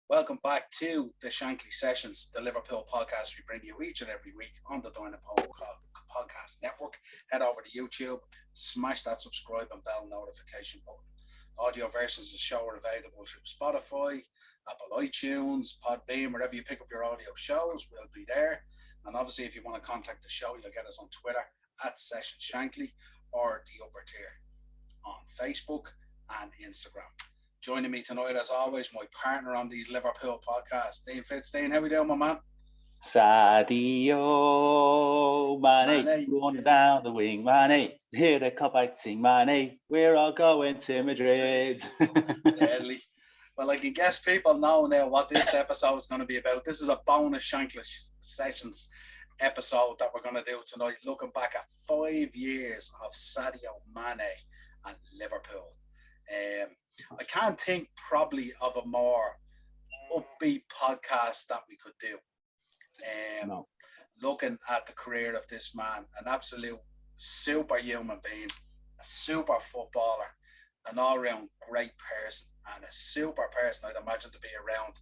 Welcome back to the Shankly Sessions, the Liverpool podcast we bring you each and every week on the Dean and Niall podcast network. Head over to YouTube, smash that subscribe and bell notification button. Audio versions of the show are available through Spotify, Apple iTunes, Podbean, wherever you pick up your audio shows, we'll be there. And obviously, if you want to contact the show, you'll get us on Twitter at Session Shankly or the Upper Tier on Facebook and Instagram. Joining me tonight, as always, my partner on these Liverpool podcasts, Dean Dean, how we doing, my man? Sadio, Mane, running down the wing, Mane, hear the cup out sing, Mane, we're all going to Madrid. Deadly. Well, I can guess people know now what this episode is going to be about. This is a bonus Shankly Sessions episode that we're going to do tonight, looking back at 5 years of Sadio Mane and Liverpool. I can't think probably of a more upbeat podcast that we could do. No. Looking at the career of this man, an absolute superhuman being, a super footballer, an all-round great person, and a super person I'd imagine to be around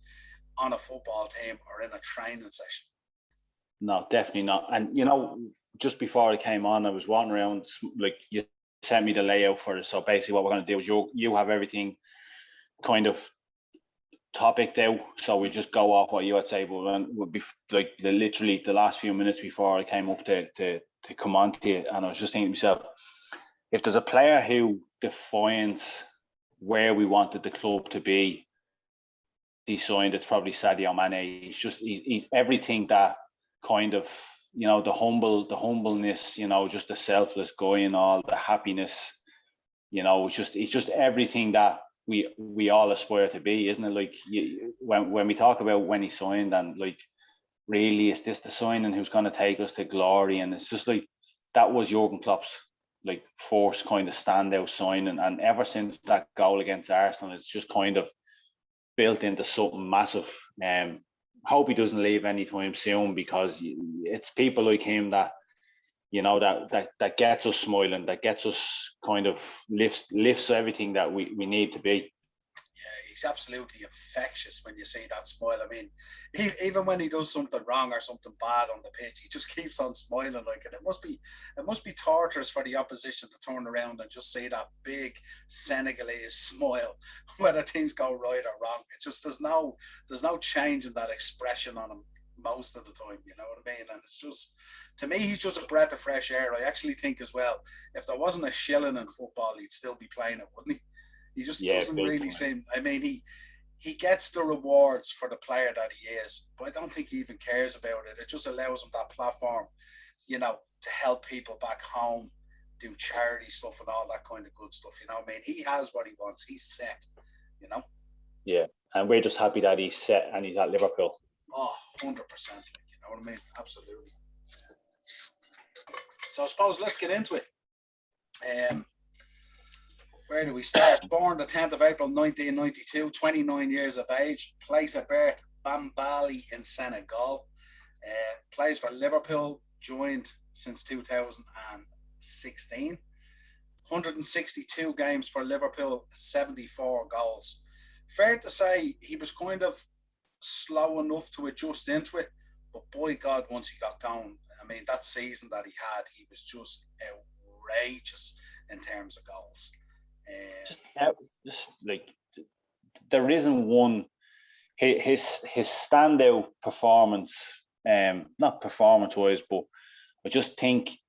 on a football team or in a training session. No, definitely not. And, just before I came on, I was wandering around, like you sent me the layout for it. So basically what we're going to do is you have everything kind of topic out, so we just go off what you had say, but would be like literally the last few minutes before I came up to come on to you, and I was just thinking to myself, if there's a player who defines where we wanted the club to be, he signed, it's probably Sadio Mane. He's everything that kind of, the humbleness, just the selfless guy and all the happiness, it's just everything that we all aspire to be, isn't it? Like when we talk about when he signed, and like, really, is this the signing who's going to take us to glory? And it's just like, that was Jurgen Klopp's like first kind of standout signing, and ever since that goal against Arsenal, it's just kind of built into something massive. Hope he doesn't leave anytime soon, because it's people like him that that gets us smiling, that gets us kind of lifts everything that we need to be. Yeah, he's absolutely infectious when you see that smile. I mean, even when he does something wrong or something bad on the pitch, he just keeps on smiling like it. It must be torturous for the opposition to turn around and just see that big Senegalese smile, whether things go right or wrong. It just there's no change in that expression on him most of the time, you know what I mean? And it's just, to me, he's just a breath of fresh air. I actually think as well, if there wasn't a shilling in football, he'd still be playing it, wouldn't he? He just doesn't really seem. I mean, he gets the rewards for the player that he is, but I don't think he even cares about it. It just allows him that platform, to help people back home, do charity stuff and all that kind of good stuff. I mean, he has what he wants. He's set. Yeah, and we're just happy that he's set and he's at Liverpool. Oh, 100%. You know what I mean? Absolutely. So I suppose let's get into it. Where do we start? Born the 10th of April 1992, 29 years of age. Place of birth, Bambali in Senegal. Plays for Liverpool, joined since 2016. 162 games for Liverpool, 74 goals. Fair to say he was kind of slow enough to adjust into it, but by God, once he got going, I mean, that season that he had, he was just outrageous in terms of goals. Just like, there isn't one, his standout performance, not performance wise, but I just think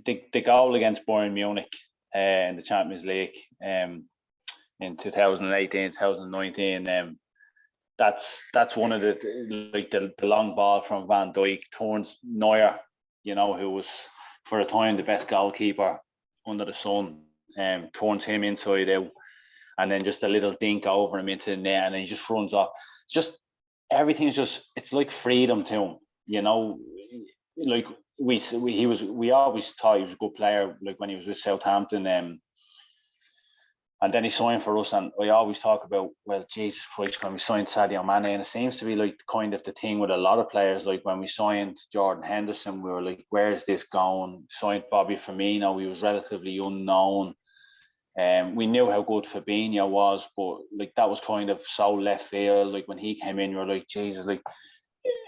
the goal against Bayern Munich in the Champions League in 2018, 2019, that's one of the long ball from Van Dijk turns Neuer, who was for a time the best goalkeeper under the sun, turns him inside out, and then just a little dink over him into the net, and then he just runs off. It's just, everything's just, it's like freedom to him, like we always thought he was a good player, like when he was with Southampton, and then he signed for us, and I always talk about, well, Jesus Christ, when we signed Sadio Mane, and it seems to be like kind of the thing with a lot of players, like when we signed Jordan Henderson, we were like, where is this going? Signed Bobby Firmino, he was relatively unknown. We knew how good Fabinho was, but like that was kind of so left field. Like when he came in, you were like, Jesus, like,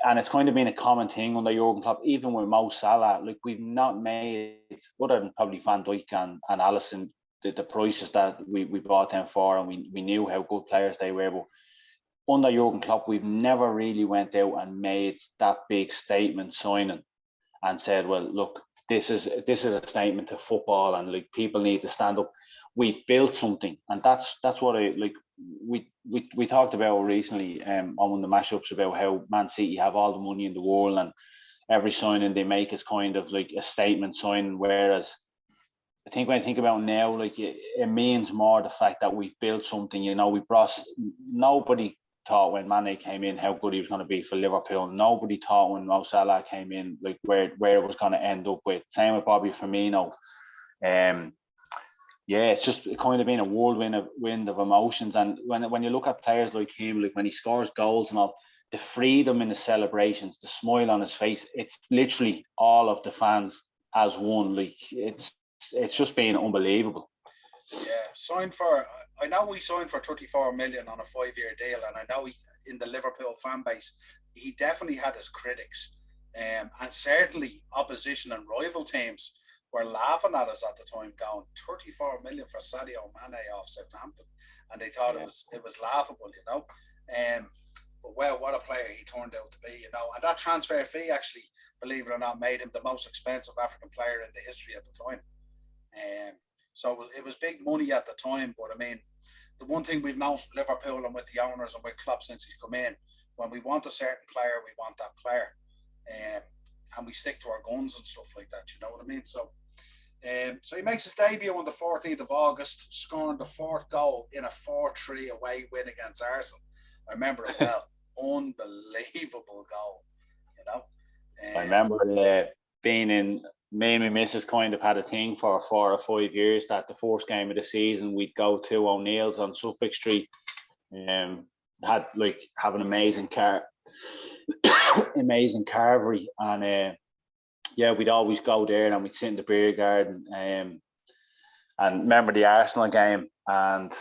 and it's kind of been a common thing under Jurgen Klopp, even with Mo Salah. Like we've not made, other than probably Van Dijk and Alisson, the prices that we bought them for, and we knew how good players they were. But under Jurgen Klopp, we've never really went out and made that big statement signing and said, well, look, this is a statement to football, and like people need to stand up. We've built something, and that's what I like. We talked about recently on one of the mashups about how Man City have all the money in the world, and every signing they make is kind of like a statement signing. Whereas I think when I think about it now, like it means more the fact that we've built something. You know, we brought, nobody thought when Mane came in how good he was going to be for Liverpool. Nobody thought when Mo Salah came in like where it was going to end up with. Same with Bobby Firmino. Yeah, it's just kind of been a whirlwind of emotions. And when you look at players like him, like when he scores goals and all, the freedom in the celebrations, the smile on his face, it's literally all of the fans as one. Like it's just been unbelievable. Yeah, I know we signed for 34 million on a 5-year deal, and I know in the Liverpool fan base, he definitely had his critics, and certainly opposition and rival teams were laughing at us at the time, going 34 million for Sadio Mane off Southampton, and they thought it was laughable, you know. But well, what a player he turned out to be, you know. And that transfer fee actually, believe it or not, made him the most expensive African player in the history at the time. So it was big money at the time, but I mean, the one thing we've known from Liverpool and with the owners and with Klopp since he's come in, when we want a certain player, we want that player, and we stick to our guns and stuff like that. You know what I mean? So he makes his debut on the 14th of August, scoring the 4th goal in a 4-3 away win against Arsenal. I remember it well. Unbelievable goal, you know. I remember being in. Me and my missus kind of had a thing for 4 or 5 years that the first game of the season we'd go to O'Neill's on Suffolk Street. Had like have an amazing amazing carvery, and yeah, we'd always go there and we'd sit in the beer garden. And remember the Arsenal game, and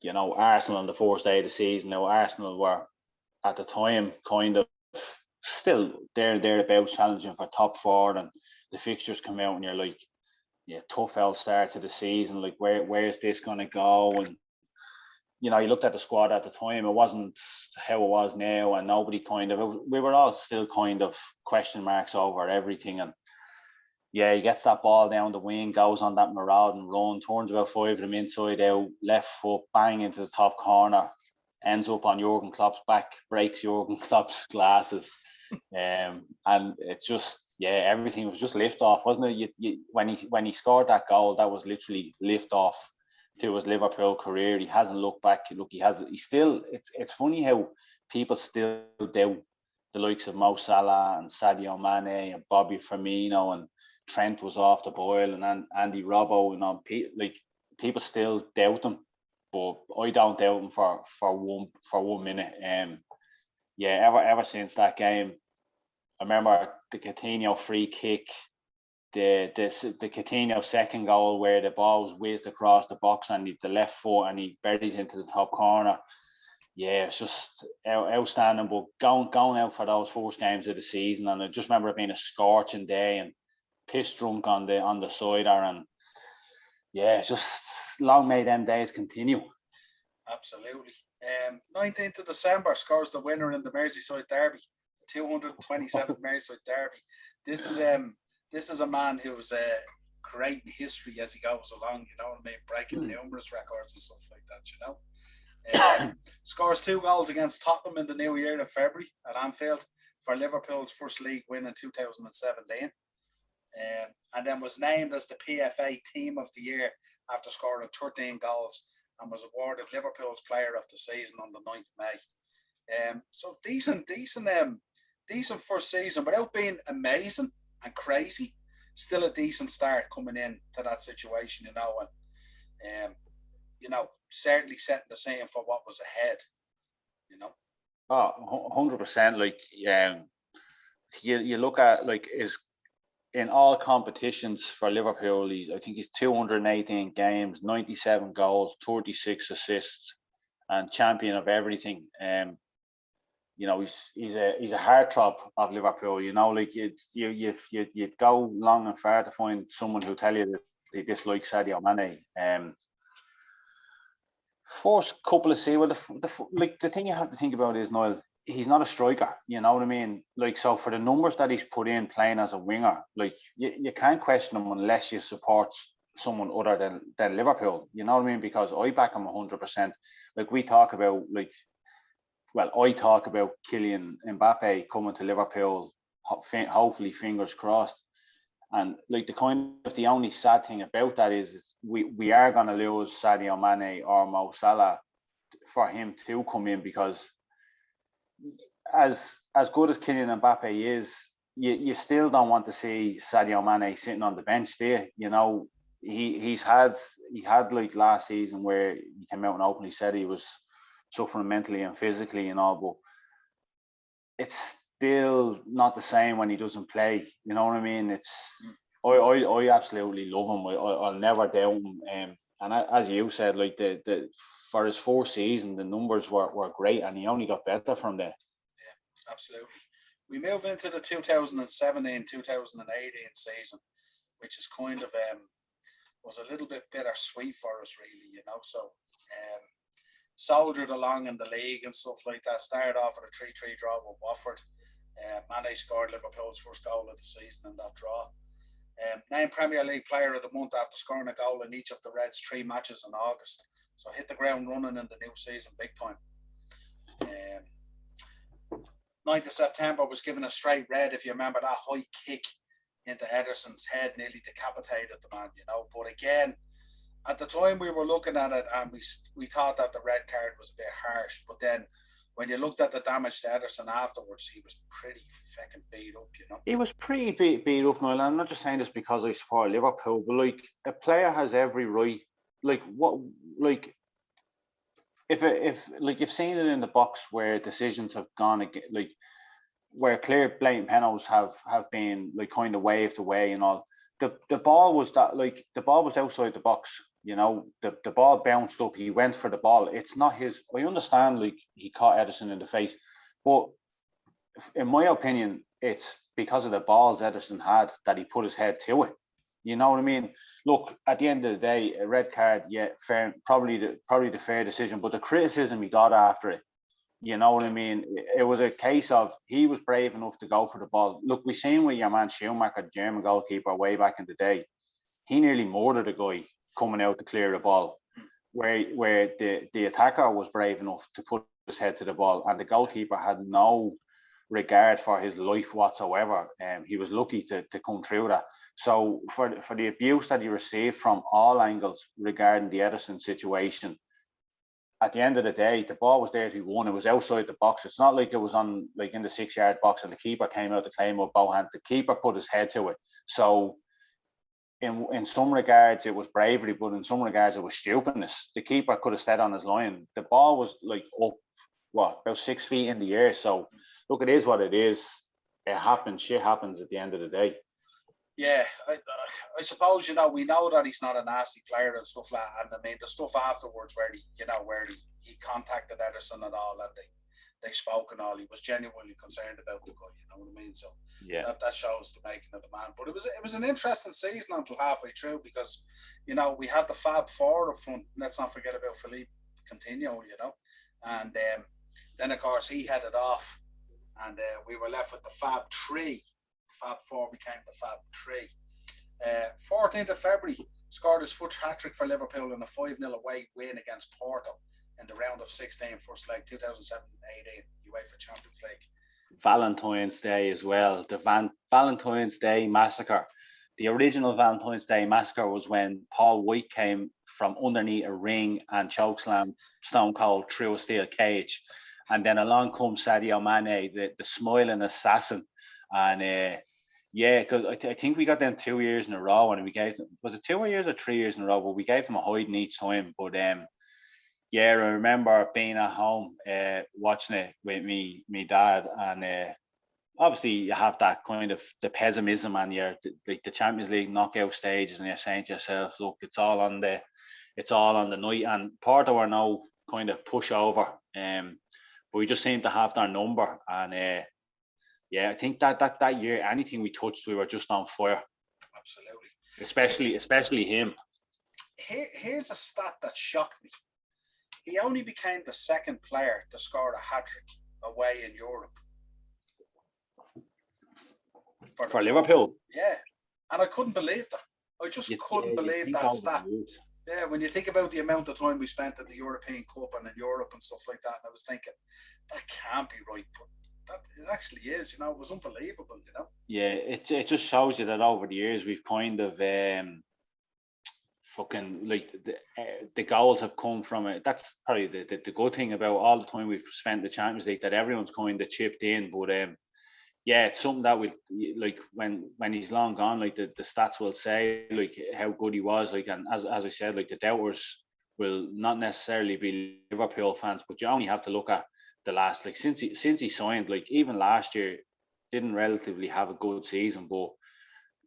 you know, Arsenal on the first day of the season. Now Arsenal were at the time kind of still thereabouts challenging for top 4, and the fixtures come out and you're like, yeah, tough old start to the season. Like where's this going to go? And you know, you looked at the squad at the time, it wasn't how it was now, and nobody we were all still kind of question marks over everything. And yeah, he gets that ball down the wing, goes on that marauding run, turns about 5 of them inside out, left foot, bang into the top corner, ends up on Jurgen Klopp's back, breaks Jurgen Klopp's glasses. And it's just, yeah, everything was just lift off, wasn't it? When he scored that goal, that was literally lift off to his Liverpool career. He hasn't looked back. Look, he's still. It's funny how people still doubt the likes of Mo Salah and Sadio Mane and Bobby Firmino, and Trent was off the boil, and Andy Robbo, and on like people still doubt him, but I don't doubt him for 1 minute. Yeah, ever since that game, I remember the Coutinho free kick, the Coutinho second goal where the ball was whizzed across the box and the left foot and he buries into the top corner. Yeah, it's just outstanding. But going out for those first games of the season, and I just remember it being a scorching day and piss drunk on the cider, and yeah, it's just long may them days continue. Absolutely. 19th of December scores the winner in the Merseyside derby, 227th Merseyside derby. This is a man who was creating history as he goes along, you know what I mean, breaking numerous records and stuff like that, you know. Scores 2 goals against Tottenham in the new year of February at Anfield for Liverpool's first league win in 2017. And then was named as the PFA Team of the Year after scoring 13 goals, and was awarded Liverpool's Player of the Season on the 9th of May. So decent first season without being amazing and crazy. Still a decent start coming in to that situation, you know, and you know, certainly setting the scene for what was ahead, you know. Oh, 100%. Like, you look at like his in all competitions for Liverpool, I think he's 218 games, 97 goals, 36 assists, and champion of everything. You know, he's a heartthrob of Liverpool. You know, like you'd go long and far to find someone who tell you that they dislike Sadio Mane. First couple of seasons, like the thing you have to think about is, Niall, he's not a striker. You know what I mean? Like, so for the numbers that he's put in playing as a winger, like you can't question him unless you support someone other than Liverpool. You know what I mean? Because I back him 100%. Like we talk about, like, well, I talk about Kylian Mbappe coming to Liverpool, hopefully fingers crossed. And like the only sad thing about that is we are going to lose Sadio Mane or Mo Salah for him to come in, because as good as Kylian Mbappe is, you still don't want to see Sadio Mane sitting on the bench there. You know, he had like last season where he came out and openly said he was suffering mentally and physically and all, but it's still not the same when he doesn't play. You know what I mean? I absolutely love him. I'll never doubt him. And as you said, like the for his fourth season, the numbers were great, and he only got better from there. Yeah, absolutely. We move into the 2017-2018 season, which is kind of was a little bit bittersweet for us, really. You know, so soldiered along in the league and stuff like that. Started off with a 3-3 draw with Watford. Mane scored Liverpool's first goal of the season in that draw. Named Premier League Player of the Month after scoring a goal in each of the Reds' 3 matches in August. So hit the ground running in the new season big time. 9th of September was given a straight red, if you remember that high kick into Ederson's head, nearly decapitated the man, you know. But again, at the time we were looking at it and we thought that the red card was a bit harsh, but then when you looked at the damage to Ederson afterwards, he was pretty fucking beat up, you know. He was pretty beat up, Niall. I'm not just saying this because I support Liverpool, but like a player has every right. Like what, like if like you've seen it in the box where decisions have gone, like where clear blatant penalties have been like kind of waved away and all. The ball was outside the box. You know, the ball bounced up. He went for the ball. It's not his. I understand, like he caught Ederson in the face, but in my opinion, it's because of the balls Ederson had that he put his head to it. You know what I mean? Look, at the end of the day, a red card, yeah, fair, probably the fair decision. But the criticism he got after it, you know what I mean? It was a case of he was brave enough to go for the ball. Look, we seen with your man Schumacher, the German goalkeeper, way back in the day. He nearly murdered a guy coming out to clear the ball, where the attacker was brave enough to put his head to the ball, and the goalkeeper had no regard for his life whatsoever. He was lucky to come through that. So for the abuse that he received from all angles regarding the Ederson situation, at the end of the day, the ball was there to be won. It was outside the box. It's not like it was on like in the 6-yard box and the keeper came out to claim with both hands. The keeper put his head to it. So in some regards it was bravery, but in some regards it was stupidness. The keeper could have stayed on his line. The ball was like up about 6 feet in the air. So look, it is what it is. It happens. Shit happens at the end of the day. Yeah, I suppose, you know, we know that he's not a nasty player and stuff like that. And I mean, the stuff afterwards where he contacted Ederson and all, and they spoke and all, he was genuinely concerned about the guy, you know what I mean? So yeah, that shows the making of the man. But it was an interesting season until halfway through, because, you know, we had the Fab Four up front. Let's not forget about Philippe Coutinho, you know. And then, of course, he headed off, and we were left with the Fab Three. Fab Four became the Fab Three. 14th of February, scored his first hat-trick for Liverpool in a 5-0 away win against Porto in the round of 16, first leg, 2007-18 UEFA Champions League. Valentine's Day as well. The Valentine's Day massacre. The original Valentine's Day massacre was when Paul White came from underneath a ring and chokeslammed Stone Cold through a steel cage. And then along comes Sadio Mane, the smiling assassin. And yeah, because I think we got them 2 years in a row, and we gave them, was it 2 years or 3 years in a row? But we gave them a hiding each time. But yeah, I remember being at home watching it with me dad, and obviously you have that kind of the pessimism and your like the Champions League knockout stages, and you're saying to yourself, look, it's all on the night, and Porto are now kind of push over, but we just seem to have their number, and yeah, I think that year anything we touched, we were just on fire. Absolutely. Especially him. Here's a stat that shocked me. He only became the second player to score a hat-trick away in Europe. For Liverpool? Yeah. And I couldn't believe that. I just couldn't believe that stat. Yeah, when you think about the amount of time we spent in the European Cup and in Europe and stuff like that, and I was thinking, that can't be right. But that it actually is, you know, it was unbelievable, you know. Yeah, it just shows you that over the years we've kind of fucking like the goals have come from it. That's probably the good thing about all the time we've spent the Champions League, that everyone's kind of chipped in. But yeah, it's something that we like when he's long gone, like the stats will say like how good he was, like, and as I said, like the doubters will not necessarily be Liverpool fans, but you only have to look at the last, like since he signed, like even last year didn't relatively have a good season, but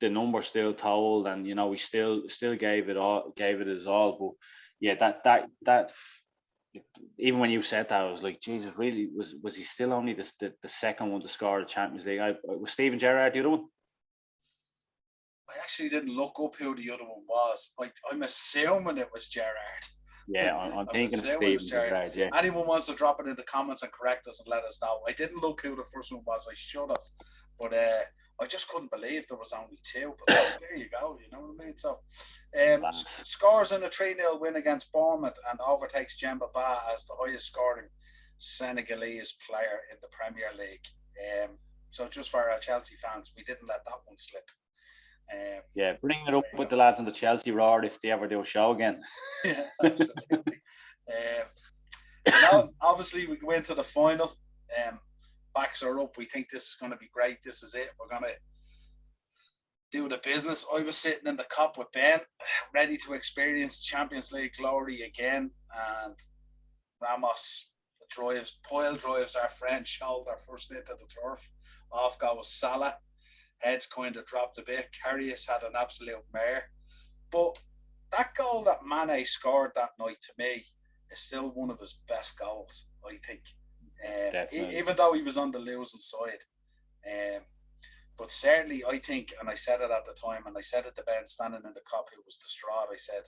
the number still told, and you know we still gave it his all. But yeah, that even when you said that, I was like, Jesus, really was he still only the second one to score the Champions League? Was Steven Gerrard the other one? I actually didn't look up who the other one was. I'm assuming it was Gerrard. Yeah, I'm thinking of Steven Gerrard. Yeah. Anyone wants to drop it in the comments and correct us and let us know. I didn't look who the first one was. I should have, but I just couldn't believe there was only two. But there you go. You know what I mean? So, scores in a 3-0 win against Bournemouth and overtakes Demba Ba as the highest scoring Senegalese player in the Premier League. So just for our Chelsea fans, we didn't let that one slip. Yeah, bring it up with the lads on the Chelsea Roar if they ever do a show again. Yeah, absolutely. Now, obviously, we go into the final. Backs are up. We think this is going to be great. This is it. We're going to do the business. I was sitting in the Kop with Ben, ready to experience Champions League glory again. And Ramos pile drives our French shoulder first into the turf. Off goes Salah. Heads kind of dropped a bit. Karius had an absolute mare. But that goal that Mane scored that night, to me, is still one of his best goals, I think. Even though he was on the losing side. But certainly, I think, and I said it at the time, and I said it to Ben standing in the Kop who was distraught, I said,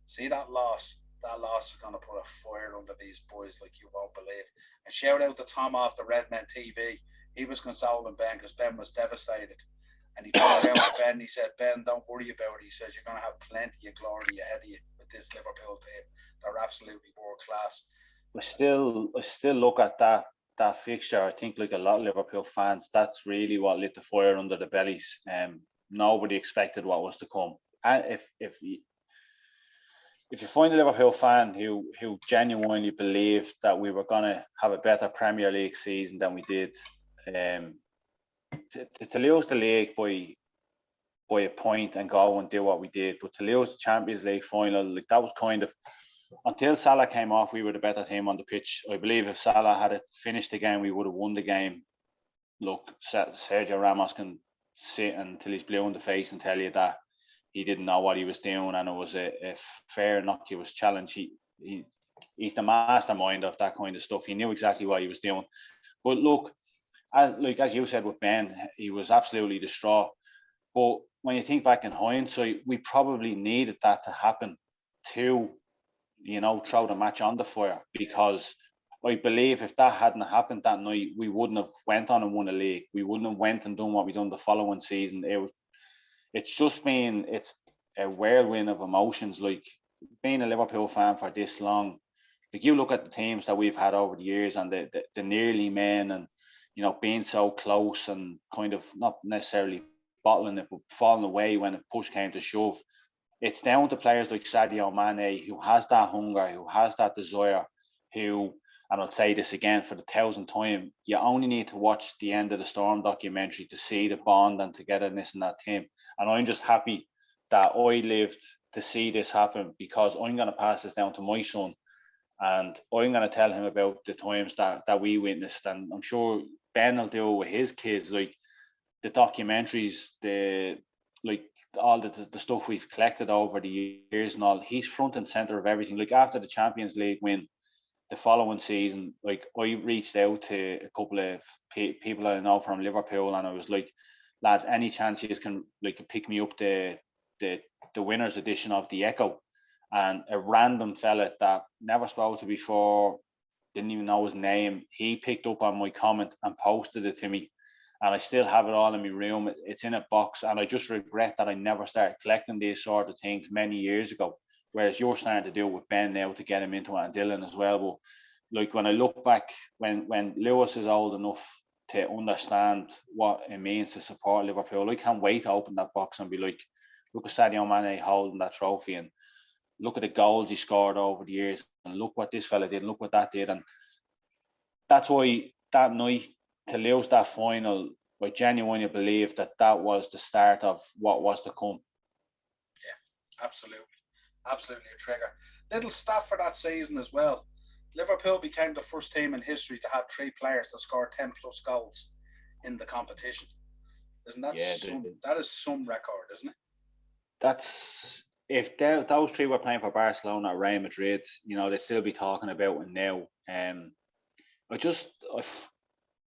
see that loss is going to put a fire under these boys like you won't believe. And shout out to Tom off the Redmen TV. He was consoling Ben because Ben was devastated. And he turned around to Ben and he said, Ben, don't worry about it. He says, you're going to have plenty of glory ahead of you with this Liverpool team. They're absolutely world class. I still look at that fixture. I think like a lot of Liverpool fans, that's really what lit the fire under the bellies. Nobody expected what was to come. And if you find a Liverpool fan who genuinely believed that we were going to have a better Premier League season than we did, to lose the league by a point and go and do what we did, but to lose the Champions League final, like that was kind of, until Salah came off, we were the better team on the pitch. I believe if Salah had finished the game, we would have won the game. Look, Sergio Ramos can sit until he's blue in the face and tell you that he didn't know what he was doing, and it was a fair innocuous challenge. He's the mastermind of that kind of stuff. He knew exactly what he was doing. But look, as you said with Ben, he was absolutely distraught. But when you think back in hindsight, we probably needed that to happen to, you know, throw the match on the fire, because I believe if that hadn't happened that night, we wouldn't have went on and won a league. We wouldn't have went and done what we done the following season. It's a whirlwind of emotions. Like being a Liverpool fan for this long, like you look at the teams that we've had over the years and the nearly men, and you know, being so close and kind of not necessarily bottling it, but falling away when a push came to shove. It's down to players like Sadio Mane, who has that hunger, who has that desire, who, and I'll say this again for the 1,000th time, you only need to watch the End of the Storm documentary to see the bond and togetherness in that team. And I'm just happy that I lived to see this happen, because I'm going to pass this down to my son, and I'm going to tell him about the times that we witnessed. And I'm sure Ben will do it with his kids, like the documentaries, all the stuff we've collected over the years and all. He's front and center of everything. Like after the Champions League win, the following season, like I reached out to a couple of people I know from Liverpool, and I was like, lads, any chance you can like pick me up the winners edition of the Echo? And a random fella that never spoke to before, didn't even know his name, he picked up on my comment and posted it to me, and I still have it all in my room. It's in a box, and I just regret that I never started collecting these sort of things many years ago. Whereas you're starting to do it with Ben now to get him into it, and Dylan as well. But like when I look back, when Lewis is old enough to understand what it means to support Liverpool, I can't wait to open that box and be like, look at Sadio Mane holding that trophy, and look at the goals he scored over the years, and look what this fella did, and look what that did. And that's why that night, to lose that final, I genuinely believe that was the start of what was to come. Yeah, absolutely. Absolutely a trigger. Little stat for that season as well. Liverpool became the first team in history to have 3 players that scored 10 plus goals in the competition. Isn't that that is some record, isn't it? That's if those 3 were playing for Barcelona or Real Madrid, they'd still be talking about it now.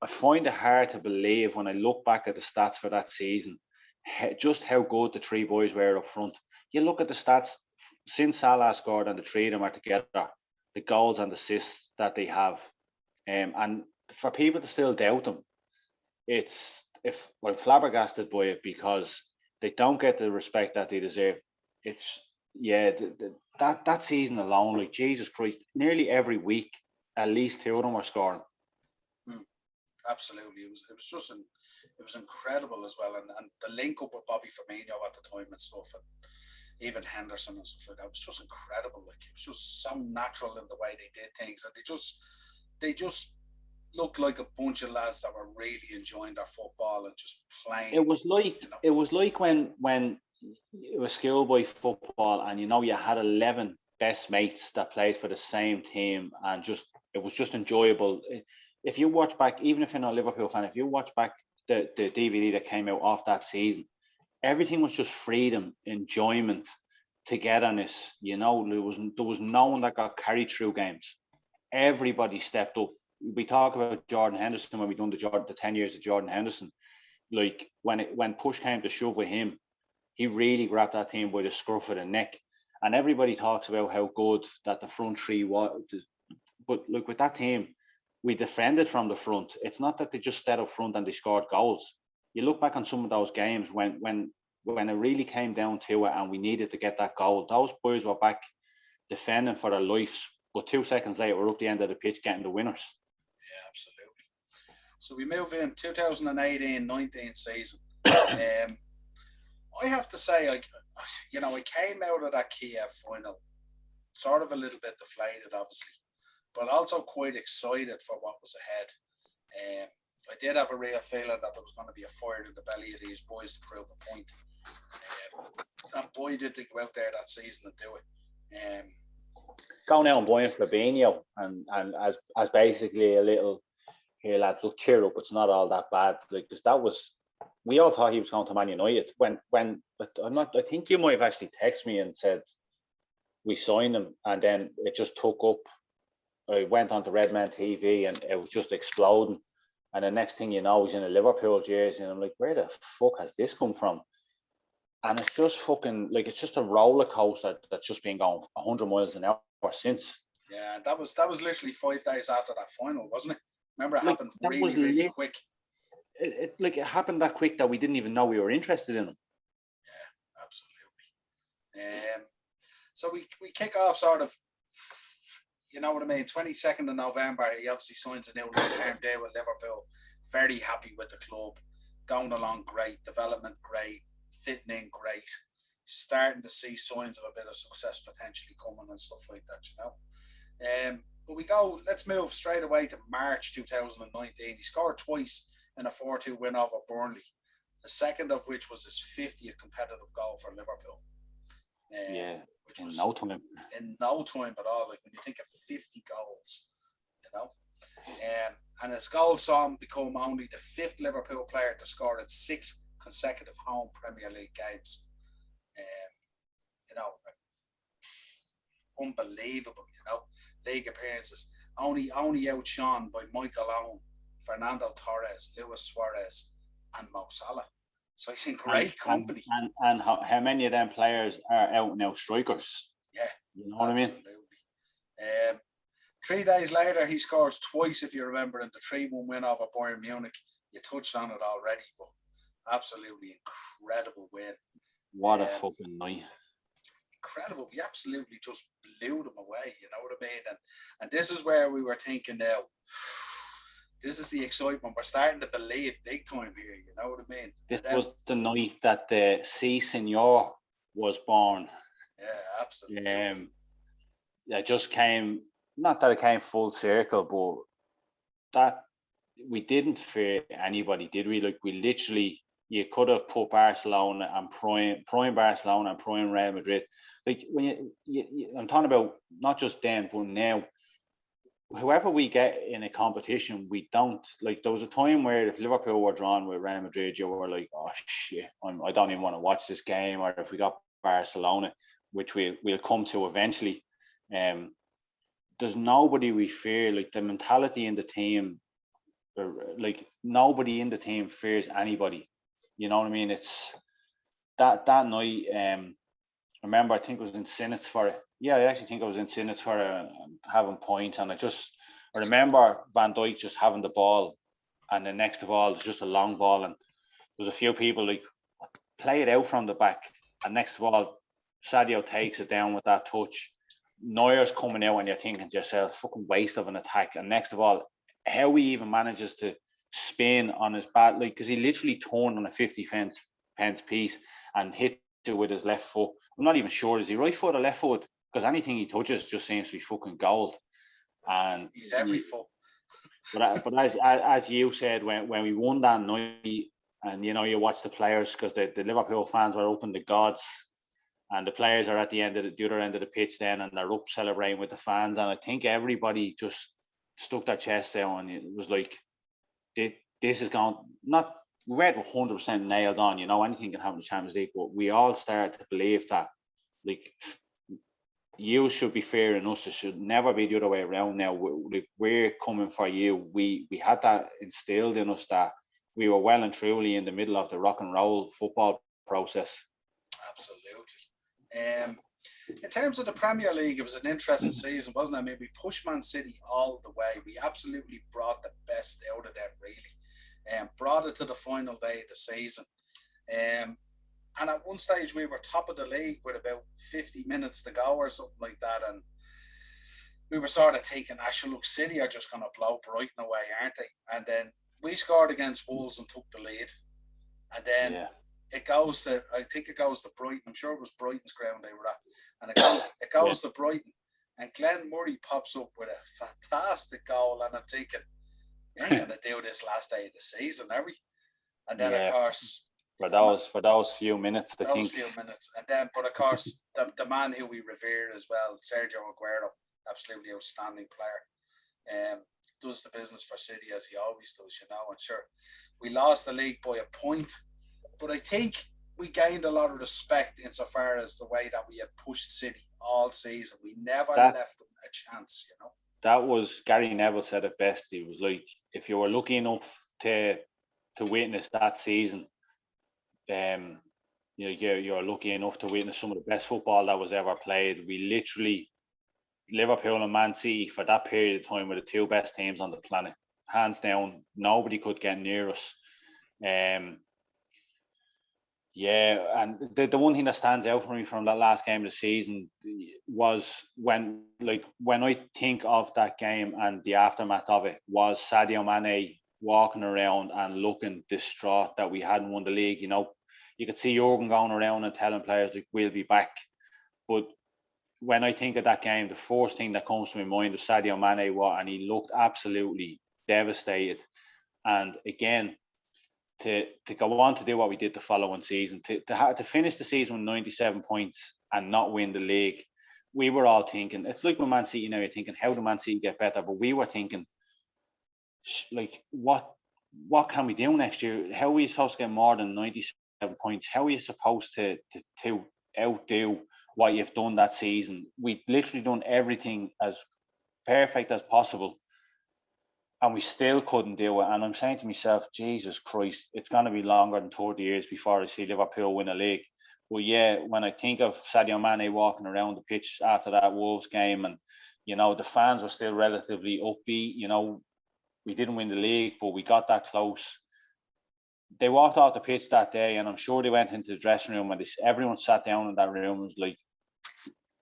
I find it hard to believe when I look back at the stats for that season, just how good the 3 boys were up front. You look at the stats since Salah scored and the 3 of them are together, the goals and assists that they have, and for people to still doubt them, I'm flabbergasted by it, because they don't get the respect that they deserve. It's that season alone, like Jesus Christ, nearly every week at least 2 of them were scoring. Absolutely, it was incredible as well, and the link up with Bobby Firmino at the time and stuff, and even Henderson and stuff like that, it was just incredible. Like, it was just so natural in the way they did things, and they just looked like a bunch of lads that were really enjoying their football and just playing. It was like when it was schoolboy football, and you had 11 best mates that played for the same team, and it was just enjoyable. If you watch back, even if you're not a Liverpool fan, if you watch back the DVD that came out off that season, everything was just freedom, enjoyment, togetherness. There was no one that got carried through games. Everybody stepped up. We talk about Jordan Henderson when we done the 10 years of Jordan Henderson. Like when push came to shove with him, he really grabbed that team by the scruff of the neck. And everybody talks about how good that the front 3 was. But look, with that team, we defended from the front. It's not that they just stayed up front and they scored goals. You look back on some of those games when it really came down to it and we needed to get that goal, those boys were back defending for their lives. But 2 seconds later, we're up the end of the pitch getting the winners. Yeah, absolutely. So we move in 2018-19 season. I have to say, I came out of that Kiev final sort of a little bit deflated, obviously, but also quite excited for what was ahead. I did have a real feeling that there was going to be a fire in the belly of these boys to prove a point. And boy, did they go out there that season and do it. Going out and buying Fabinho and as basically a little, here lads, look, cheer up, it's not all that bad. Like, because that was, we all thought he was going to Man United. I think you might have actually texted me and said we signed him, and then it just took up. I went on to Redman TV and it was just exploding. And the next thing you know, he's in a Liverpool jersey, and I'm like, where the fuck has this come from? And it's just fucking, like, it's just a roller coaster that's just been going 100 miles an hour since. Yeah, that was literally 5 days after that final, wasn't it? Remember, it happened really quick. It happened that quick that we didn't even know we were interested in him. Yeah, absolutely. So we kick off sort of, you know what I mean, 22nd of November, he obviously signs a new long-term deal with Liverpool. Very happy with the club. Going along great, development great, fitting in great. Starting to see signs of a bit of success potentially coming and stuff like that, But let's move straight away to March 2019. He scored twice in a 4-2 win over Burnley. The second of which was his 50th competitive goal for Liverpool. Which was in no time at all. Like, when you think of 50 goals, and his goal saw him become only the 5th Liverpool player to score in 6 consecutive home Premier League games. Um, you know, unbelievable. League appearances. Only outshone by Michael Owen, Fernando Torres, Luis Suarez, and Mo Salah. So he's in great company. And how many of them players are out and out strikers? Yeah, you know what absolutely. I mean. 3 days later, he scores twice, if you remember, in the 3-1 win over Bayern Munich. You touched on it already, but absolutely incredible win. What a fucking night. Incredible. We absolutely just blew them away, you know what I mean? And this is where we were thinking now, this is the excitement. We're starting to believe big time here, you know what I mean? This was the night that the C Senor was born. Yeah, absolutely. It just came, not that it came full circle, but that we didn't fear anybody, did we? Like, we literally, you could have put Barcelona and prime Barcelona and prime Real Madrid. Like, when I'm talking about not just then, but now, whoever we get in a competition, we don't, like, there was a time where if Liverpool were drawn with Real Madrid, you were like, oh shit, I don't even want to watch this game. Or if we got Barcelona, which we'll come to eventually, there's nobody we fear. Like, the mentality in the team, like, nobody in the team fears anybody. You know what I mean? It's that night. I remember, I think it was in Sinnets for it. Yeah, I actually think I was in Sinnets for having points, and I remember Van Dijk just having the ball, and the next of all, it's just a long ball, and there's a few people like, play it out from the back, and next of all, Sadio takes it down with that touch. Neuer's coming out, and you're thinking to yourself, fucking waste of an attack. And next of all, how he even manages to spin on his bat, like, because he literally turned on a 50 pence piece and hit it with his left foot. I'm not even sure, is he right foot or left foot? Because anything he touches just seems to be fucking gold. And he's every foot. But as you said, when we won that night, and you watch the players, because the Liverpool fans were open to gods, and the players are at the other end of the pitch then, and they're up celebrating with the fans, and I think everybody just stuck their chest out, and it was like, this is going, not, we weren't 100% nailed on, anything can happen in the Champions League, but we all started to believe that, like, you should be fearing us. It should never be the other way around now. We're coming for you. We had that instilled in us, that we were well and truly in the middle of the rock and roll football process. Absolutely. In terms of the Premier League, it was an interesting season, wasn't it? I mean, we pushed Man City all the way. We absolutely brought the best out of them, really. Brought it to the final day of the season. And at one stage, we were top of the league with about 50 minutes to go or something like that. And we were sort of thinking, look, City are just going to blow Brighton away, aren't they? And then we scored against Wolves and took the lead. And then it goes to Brighton. I'm sure it was Brighton's ground they were at. And it goes to Brighton. And Glenn Murray pops up with a fantastic goal. And I'm thinking, you ain't going to do this last day of the season, are we? And then, of course, for those few minutes, I think. And then, but of course, the man who we revere as well, Sergio Aguero, absolutely outstanding player, does the business for City as he always does, And sure, we lost the league by a point, but I think we gained a lot of respect insofar as the way that we had pushed City all season. We never left them a chance, That was, Gary Neville said it best. He was like, if you were lucky enough to witness that season, you're lucky enough to witness some of the best football that was ever played. We literally, Liverpool and Man City, for that period of time, were the two best teams on the planet, hands down. Nobody could get near us. And the one thing that stands out for me from that last game of the season was when I think of that game and the aftermath of it, was Sadio Mane walking around and looking distraught that we hadn't won the league. You could see Jurgen going around and telling players, like, we'll be back. But when I think of that game, the first thing that comes to my mind is Sadio Mane, and he looked absolutely devastated. And again, to go on to do what we did the following season, to finish the season with 97 points and not win the league, we were all thinking, it's like with Man City now, you're thinking, how do Man City get better? But we were thinking, like what can we do next year? How are we supposed to get more than 97 points? How are you supposed to outdo what you've done that season? We literally done everything as perfect as possible, and we still couldn't do it. And I'm saying to myself, Jesus Christ, it's going to be longer than 30 years before I see Liverpool win a league. But yeah, when I think of Sadio Mane walking around the pitch after that Wolves game, and the fans were still relatively upbeat. We didn't win the league, but we got that close. They walked off the pitch that day, and I'm sure they went into the dressing room, and everyone sat down in that room and was like,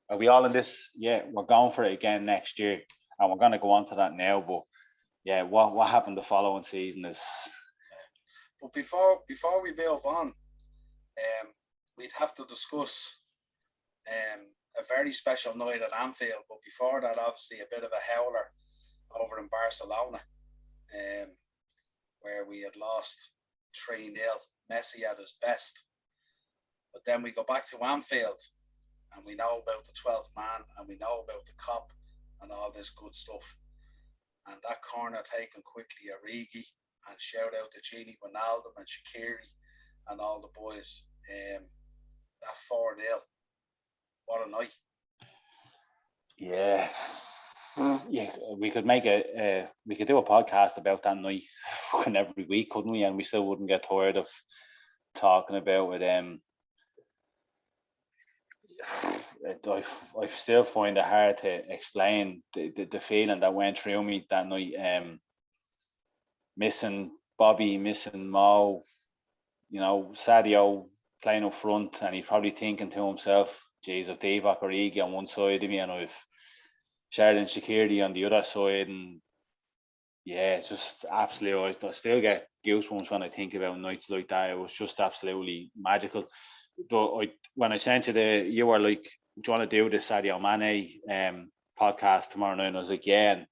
are we all in this? Yeah, we're going for it again next year, and we're going to go on to that now. But yeah, what happened the following season is. But before we move on, we'd have to discuss a very special night at Anfield. But before that, obviously, a bit of a howler over in Barcelona, where we had lost 3-0. Messi at his best. But then we go back to Anfield, and we know about the 12th man, and we know about the cop and all this good stuff. And that corner taken quickly, Origi, and shout out to Gini Wijnaldum and Shaqiri and all the boys. That 4-0. What a night. Yeah. Yeah, we could make we could do a podcast about that night every week, couldn't we? And we still wouldn't get tired of talking about it. I still find it hard to explain the feeling that went through me that night. Missing Bobby, missing Mo, Sadio playing up front, and he's probably thinking to himself, geez, if Divock Origi on one side of me and I've Sheridan Shaqiri on the other side, and yeah, it's just absolutely. I still get goosebumps when I think about nights like that. It was just absolutely magical. When I sent you were like, "Do you want to do this Sadio Mane podcast tomorrow night?" And I was like, "Yeah." And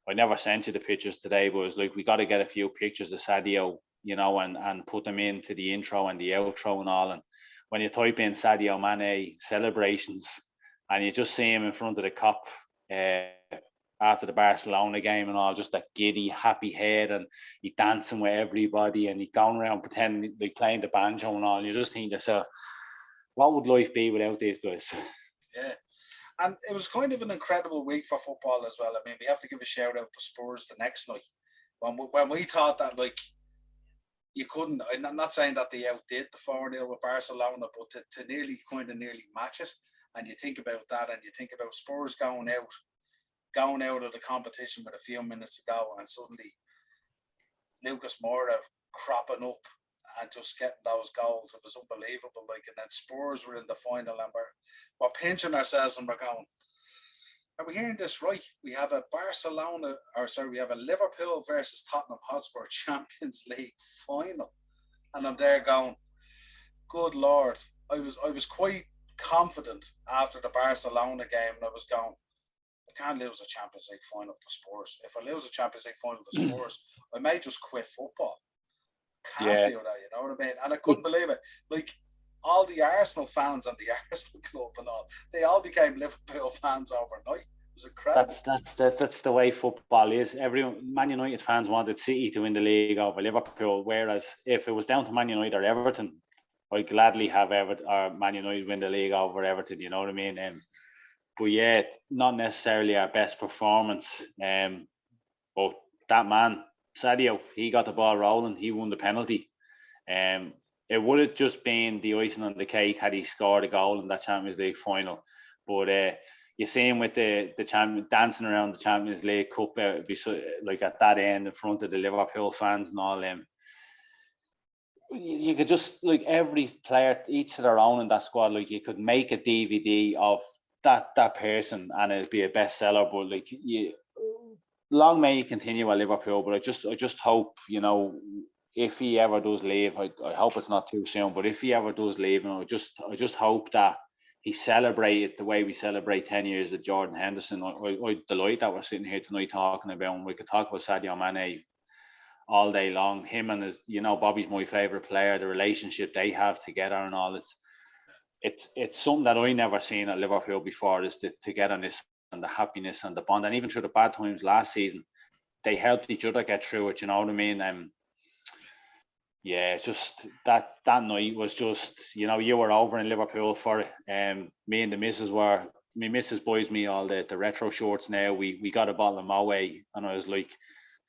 I never sent you the pictures today, but it was like, we got to get a few pictures of Sadio, and put them into the intro and the outro and all. And when you type in Sadio Mane celebrations, and you just see him in front of the cop. After the Barcelona game and all, just that giddy, happy head, and he dancing with everybody, and he going around pretending like playing the banjo and all. And you just think to yourself, what would life be without these guys? Yeah, and it was kind of an incredible week for football as well. I mean, we have to give a shout out to Spurs the next night when we thought that you couldn't. I'm not saying that they outdid the 4-0 with Barcelona, but to nearly match it. And you think about that, and you think about Spurs going out of the competition with a few minutes to go, and suddenly Lucas Moura cropping up and just getting those goals. It was unbelievable. And then Spurs were in the final, and we're pinching ourselves, and we're going, are we hearing this right? We have a we have a Liverpool versus Tottenham Hotspur Champions League final, and I'm there going, good Lord. I was quite confident after the Barcelona game, and I was going, I can't lose a Champions League final to Spurs. If I lose a Champions League final to Spurs, I may just quit football. Can't do that, you know what I mean? And I couldn't believe it. Like, all the Arsenal fans and the Arsenal club and all, they all became Liverpool fans overnight. It was incredible. That's the way football is. Man United fans wanted City to win the league over Liverpool, whereas if it was down to Man United or Everton, I'd gladly have Everton or Man United win the league over Everton. You know what I mean? But yeah, not necessarily our best performance. But that man, Sadio, he got the ball rolling. He won the penalty. It would have just been the icing on the cake had he scored a goal in that Champions League final. But you see him with the champion dancing around the Champions League Cup, like at that end in front of the Liverpool fans and all them. You could just, like, every player, each to their own in that squad. Like, you could make a DVD of that person and it'd be a bestseller. But like, long may he continue at Liverpool. But I just hope, if he ever does leave, I hope it's not too soon. But if he ever does leave, I just hope that he celebrated the way we celebrate 10 years of Jordan Henderson. I'm delighted that we're sitting here tonight talking about him. We could talk about Sadio Mane all day long. Him and his, Bobby's my favourite player. The relationship they have together and all, it's something that I never seen at Liverpool before, is the togetherness and the happiness and the bond. And even through the bad times last season, they helped each other get through it. You know what I mean? Yeah, it's just that night was just, you know, you were over in Liverpool for it. Me and the missus were. My missus buys me all the retro shorts now. We got a bottle of Moe, and I was like,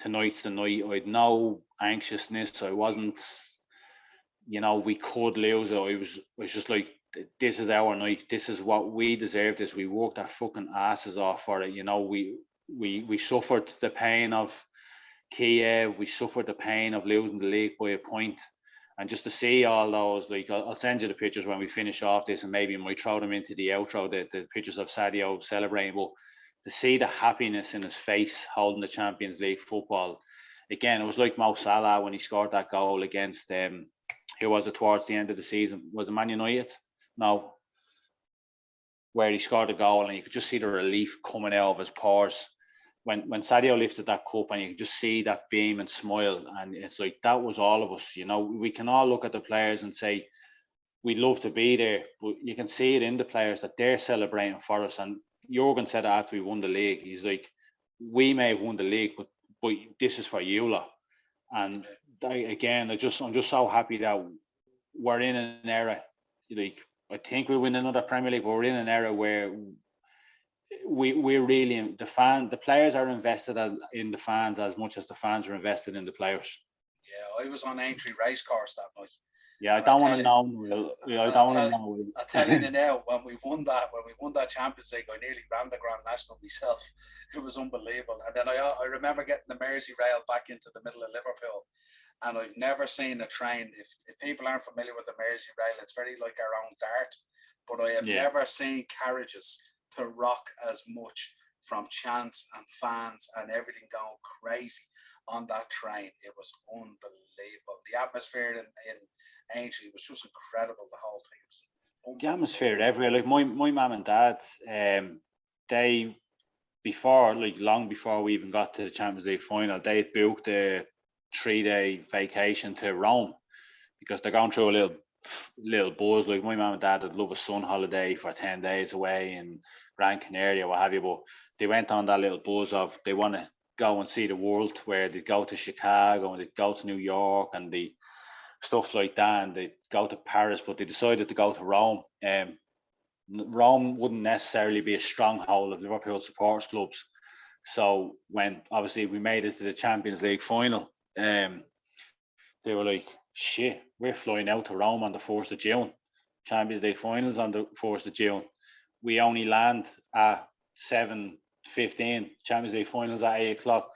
tonight's the night. I had no anxiousness. I wasn't, you know, we could lose it. I was just like, this is our night. This is what we deserve. This. We worked our fucking asses off for it. You know, we suffered the pain of Kiev. We suffered the pain of losing the league by a point. And just to see all those, like, I'll send you the pictures when we finish off this, and maybe I might throw them into the outro, the pictures of Sadio celebrating. But to see the happiness in his face holding the Champions League football, again, it was like Mo Salah when he scored that goal against, who was it towards the end of the season? Was it Man United? No. Where he scored a goal and you could just see the relief coming out of his pores. When Sadio lifted that cup and you could just see that beam and smile, and it's like that was all of us. You know, we can all look at the players and say we'd love to be there, but you can see it in the players that they're celebrating for us. And Jurgen said after we won the league, he's like, we may have won the league, but this is for you lot. And again, I'm just so happy that we're in an era, like, I think we'll win another Premier League, but we're in an era where we're really, the players are invested in the fans as much as the fans are invested in the players. Yeah, I was on Aintree Racecourse that night. Yeah, I don't want to know. I don't want to know. I'll tell you now, when we won that Champions League, I nearly ran the Grand National myself. It was unbelievable. And then I remember getting the Merseyrail back into the middle of Liverpool, and I've never seen a train. If people aren't familiar with the Merseyrail, it's very like our own Dart, but I have never seen carriages to rock as much from chants and fans and everything going crazy on that train. It was unbelievable. The atmosphere in Aintree was just incredible. The whole thing was the atmosphere everywhere. Like my mum and dad, they long before we even got to the Champions League final, they had booked a 3-day vacation to Rome because they're going through a little buzz. Like my mum and dad would love a sun holiday for 10 days away in Gran Canaria, what have you, but they went on that little buzz of they want to go and see the world, where they'd go to Chicago and they'd go to New York and the stuff like that, and they'd go to Paris, but they decided to go to Rome. Rome wouldn't necessarily be a stronghold of Liverpool supporters clubs. So when obviously we made it to the Champions League final, they were like, shit, we're flying out to Rome on the 1st of June. Champions League finals on the 1st of June. We only land at 7:15. Champions League finals at 8 o'clock.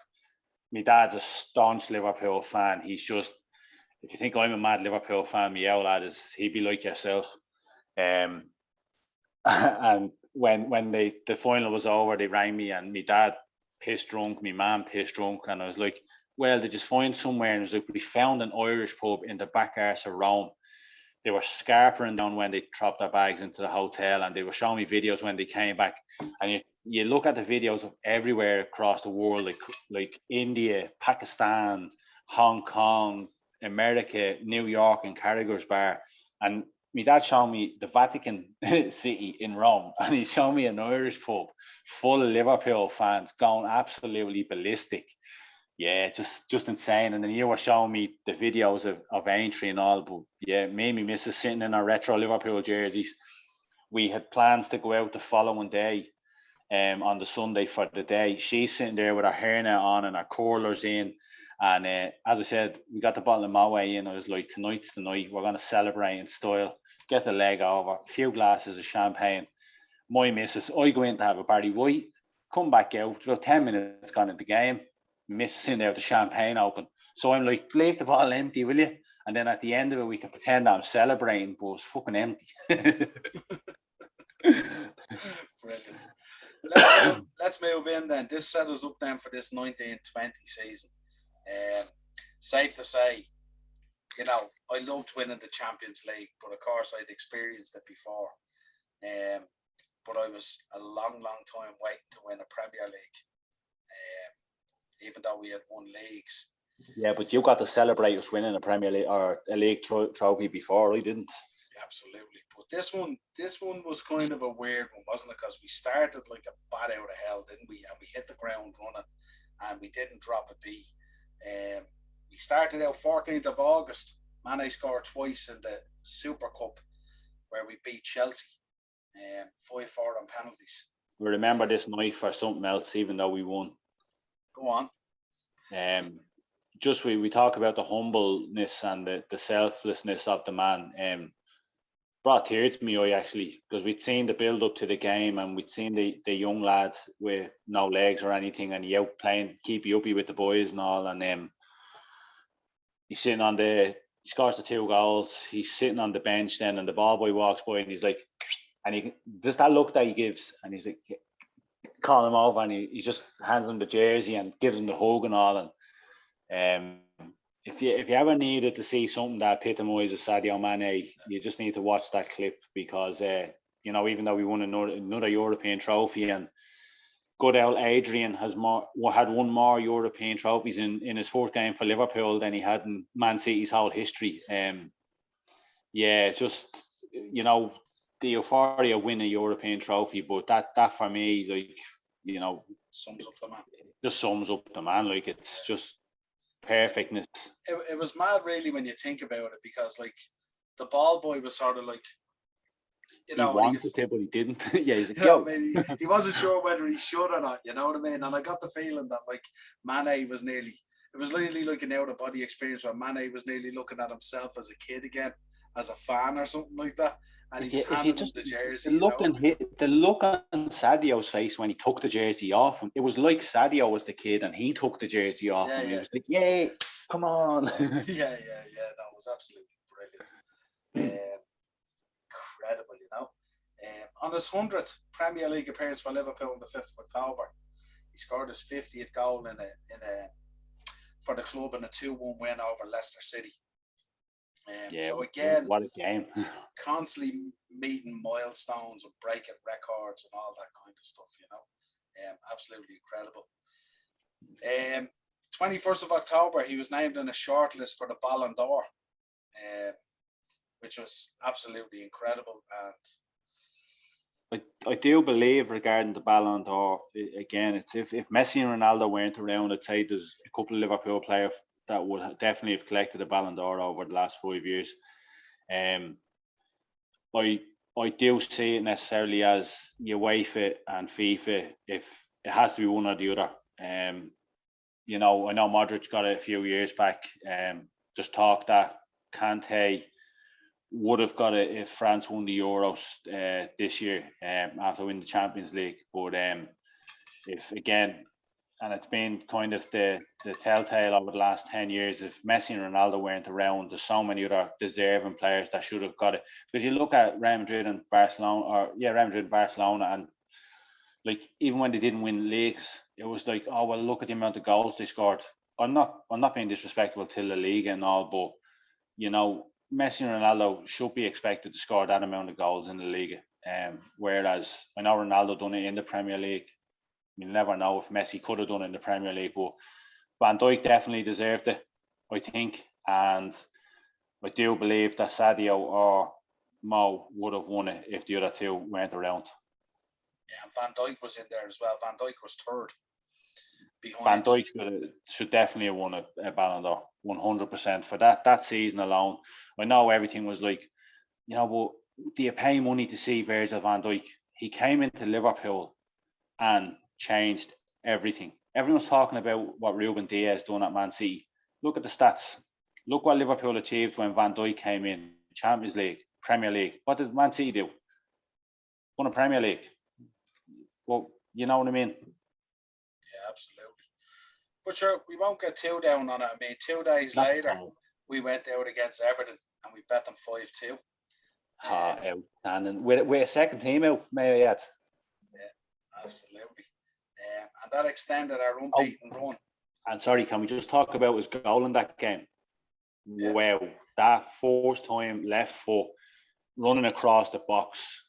My dad's a staunch Liverpool fan. He's just, if you think I'm a mad Liverpool fan, my old lad he'd be like yourself. And when the final was over, they rang me, and my dad pissed drunk, my mum pissed drunk, and I was like, well, they just find somewhere, and it was like, we found an Irish pub in the back arse of Rome. They were scarpering down when they dropped their bags into the hotel, and they were showing me videos when they came back. And you look at the videos of everywhere across the world, like India, Pakistan, Hong Kong, America, New York, and Carragher's Bar. And my dad showed me the Vatican City in Rome, and he showed me an Irish pub full of Liverpool fans going absolutely ballistic. Yeah, just insane. And then you were showing me the videos of Aintree and all, but yeah, me and my missus sitting in our retro Liverpool jerseys. We had plans to go out the following day, on the Sunday for the day. She's sitting there with her hairnet on and her curlers in. And as I said, we got the bottle of Moe in. I was like, tonight's the night. We're going to celebrate in style. Get the leg over. A few glasses of champagne. My missus, I go in to have a Barry White. Come back out. About 10 minutes gone in the game. Missus in there with the champagne open. So I'm like, leave the bottle empty, will you? And then at the end of it, we can pretend I'm celebrating, but it's fucking empty. Brilliant. Let's move in then. This set us up then for this 19-20 season. Safe to say, you know, I loved winning the Champions League, but of course I'd experienced it before. But I was a long time waiting to win a Premier League, even though we had won leagues. Yeah, but you got to celebrate us winning a Premier League or a league trophy before. I didn't. Absolutely. But this one was kind of a weird one, wasn't it? Because we started like a bat out of hell, didn't we? And we hit the ground running. and we didn't drop a beat. We started out 14th of August. Mane scored twice in the Super Cup, where we beat Chelsea, 5-4 on penalties. We remember this night for something else, even though we won. Go on. Just we talk about the humbleness and the selflessness of the man. Brought tears to me eye actually, because we'd seen the build up to the game and we'd seen the young lad with no legs or anything, and he out playing keepy uppy with the boys and all, and he's sitting on he scores the 2 goals. He's sitting on the bench then, and the ball boy walks by and he's like, and he just that look that he gives, and he's like, call him over, and he just hands him the jersey and gives him the hug and all. And if you ever needed to see something that epitomises Sadio Mane, you just need to watch that clip, because even though we won another European trophy, and good old Adrian had won more European trophies in his fourth game for Liverpool than he had in Man City's whole history. It's just the euphoria of winning a European trophy, but that for me, sums up the man. Just sums up the man. Like, it's just perfectness. It was mad, really, when you think about it, because like the ball boy was sort of like, he wanted to, but he didn't. Yeah, he's like, I mean, he wasn't sure whether he should or not. You know what I mean? And I got the feeling that like Mane was nearly. It was literally like an out of body experience where Mane was nearly looking at himself as a kid again, as a fan or something like that. And he was handing him the jersey. The look on Sadio's face when he took the jersey off him, it was like Sadio was the kid and he took the jersey off him. He was like, "Yeah, come on." yeah. No, it was absolutely brilliant. Incredible, on his 100th Premier League appearance for Liverpool on the 5th of October, he scored his 50th goal for the club in a 2-1 win over Leicester City. So again, what a game! Constantly meeting milestones and breaking records and all that kind of stuff. Absolutely incredible. 21st of October, he was named in a shortlist for the Ballon d'Or, which was absolutely incredible. And I do believe, regarding the Ballon d'Or, again, it's if Messi and Ronaldo weren't around, I'd say there's a couple of Liverpool players that would definitely have collected the Ballon d'Or over the last 5 years. I do see it necessarily as UEFA and FIFA, if it has to be one or the other. I know Modric got it a few years back. Just talk that Kante would have got it if France won the Euros this year after winning the Champions League. But if again, and it's been kind of the telltale over the last 10 years, if Messi and Ronaldo weren't around, there's so many other deserving players that should have got it. Because you look at Real Madrid and Barcelona, and like, even when they didn't win leagues, it was like, oh well, look at the amount of goals they scored. I'm not being disrespectful to La Liga and all, but Messi and Ronaldo should be expected to score that amount of goals in the Liga. Whereas I know Ronaldo done it in the Premier League. You never know if Messi could have done it in the Premier League, but Van Dijk definitely deserved it, I think. And I do believe that Sadio or Mo would have won it if the other two weren't around. Yeah, Van Dijk was in there as well. Van Dijk was third. Van Dijk should definitely have won a Ballon d'Or, 100% for that season alone. I know everything was like, but do you pay money to see Virgil van Dijk? He came into Liverpool and changed everything. Everyone's talking about what Ruben Dias done at Man City. Look at the stats. Look what Liverpool achieved when Van Dijk came in. Champions League, Premier League. What did Man City do? Won a Premier League. Well, you know what I mean? Yeah, absolutely. But sure, we won't get too down on it. I mean, 2 days later, we went out against Everton and we bet them 5-2. Outstanding. With a second team out, may I add? Yeah, absolutely. And that extended our unbeaten run. And sorry, can we just talk about his goal in that game? Yeah. Wow, that first time left foot running across the box.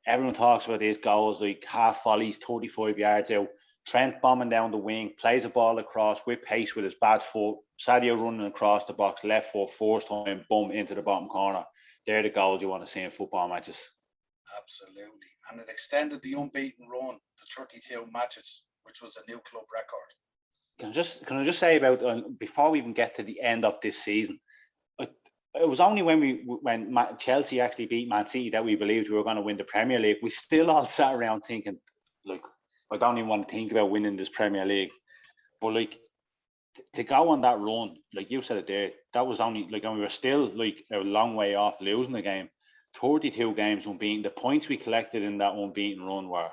Everyone talks about these goals like half volleys, 35 yards out. Trent bombing down the wing, plays a ball across with pace with his bad foot. Sadio running across the box, left foot, first time, boom, into the bottom corner. They're the goals you want to see in football matches. Absolutely. And it extended the unbeaten run to 32 matches, which was a new club record. can I just say about before we even get to the end of this season, it was only when Chelsea actually beat Man City that we believed we were going to win the Premier League. We still all sat around thinking, like, I don't even want to think about winning this Premier League. But like, to go on that run, like you said it there, that was only like, and we were still like a long way off losing the game. 32 games unbeaten. The points we collected in that unbeaten run were,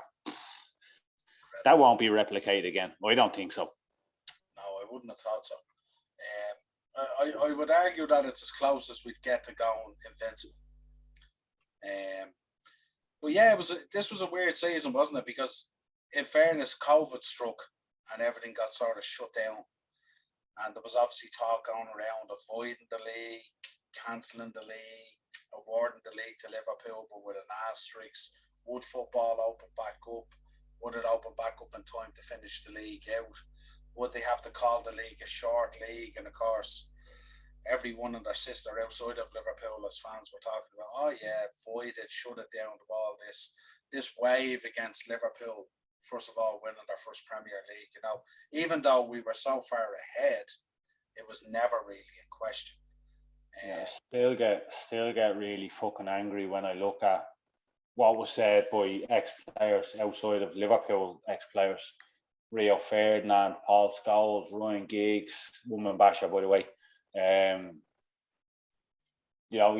that won't be replicated again. I don't think so. No, I wouldn't have thought so. I would argue that it's as close as we'd get to going invincible. But yeah, this was a weird season, wasn't it? Because in fairness, COVID struck and everything got sort of shut down. And there was obviously talk going around avoiding the league, cancelling the league, awarding the league to Liverpool, but with an asterisk. Would football open back up? Would it open back up in time to finish the league out? Would they have to call the league a short league? And of course, everyone and their sister outside of Liverpool as fans were talking about, oh yeah, void it, shut it down, all this wave against Liverpool, first of all, winning their first Premier League. You know, even though we were so far ahead, it was never really in question. Yeah, still get really fucking angry when I look at what was said by ex-players outside of Liverpool, ex-players. Rio Ferdinand, Paul Scholes, Ryan Giggs, Woman Basher, by the way. You know,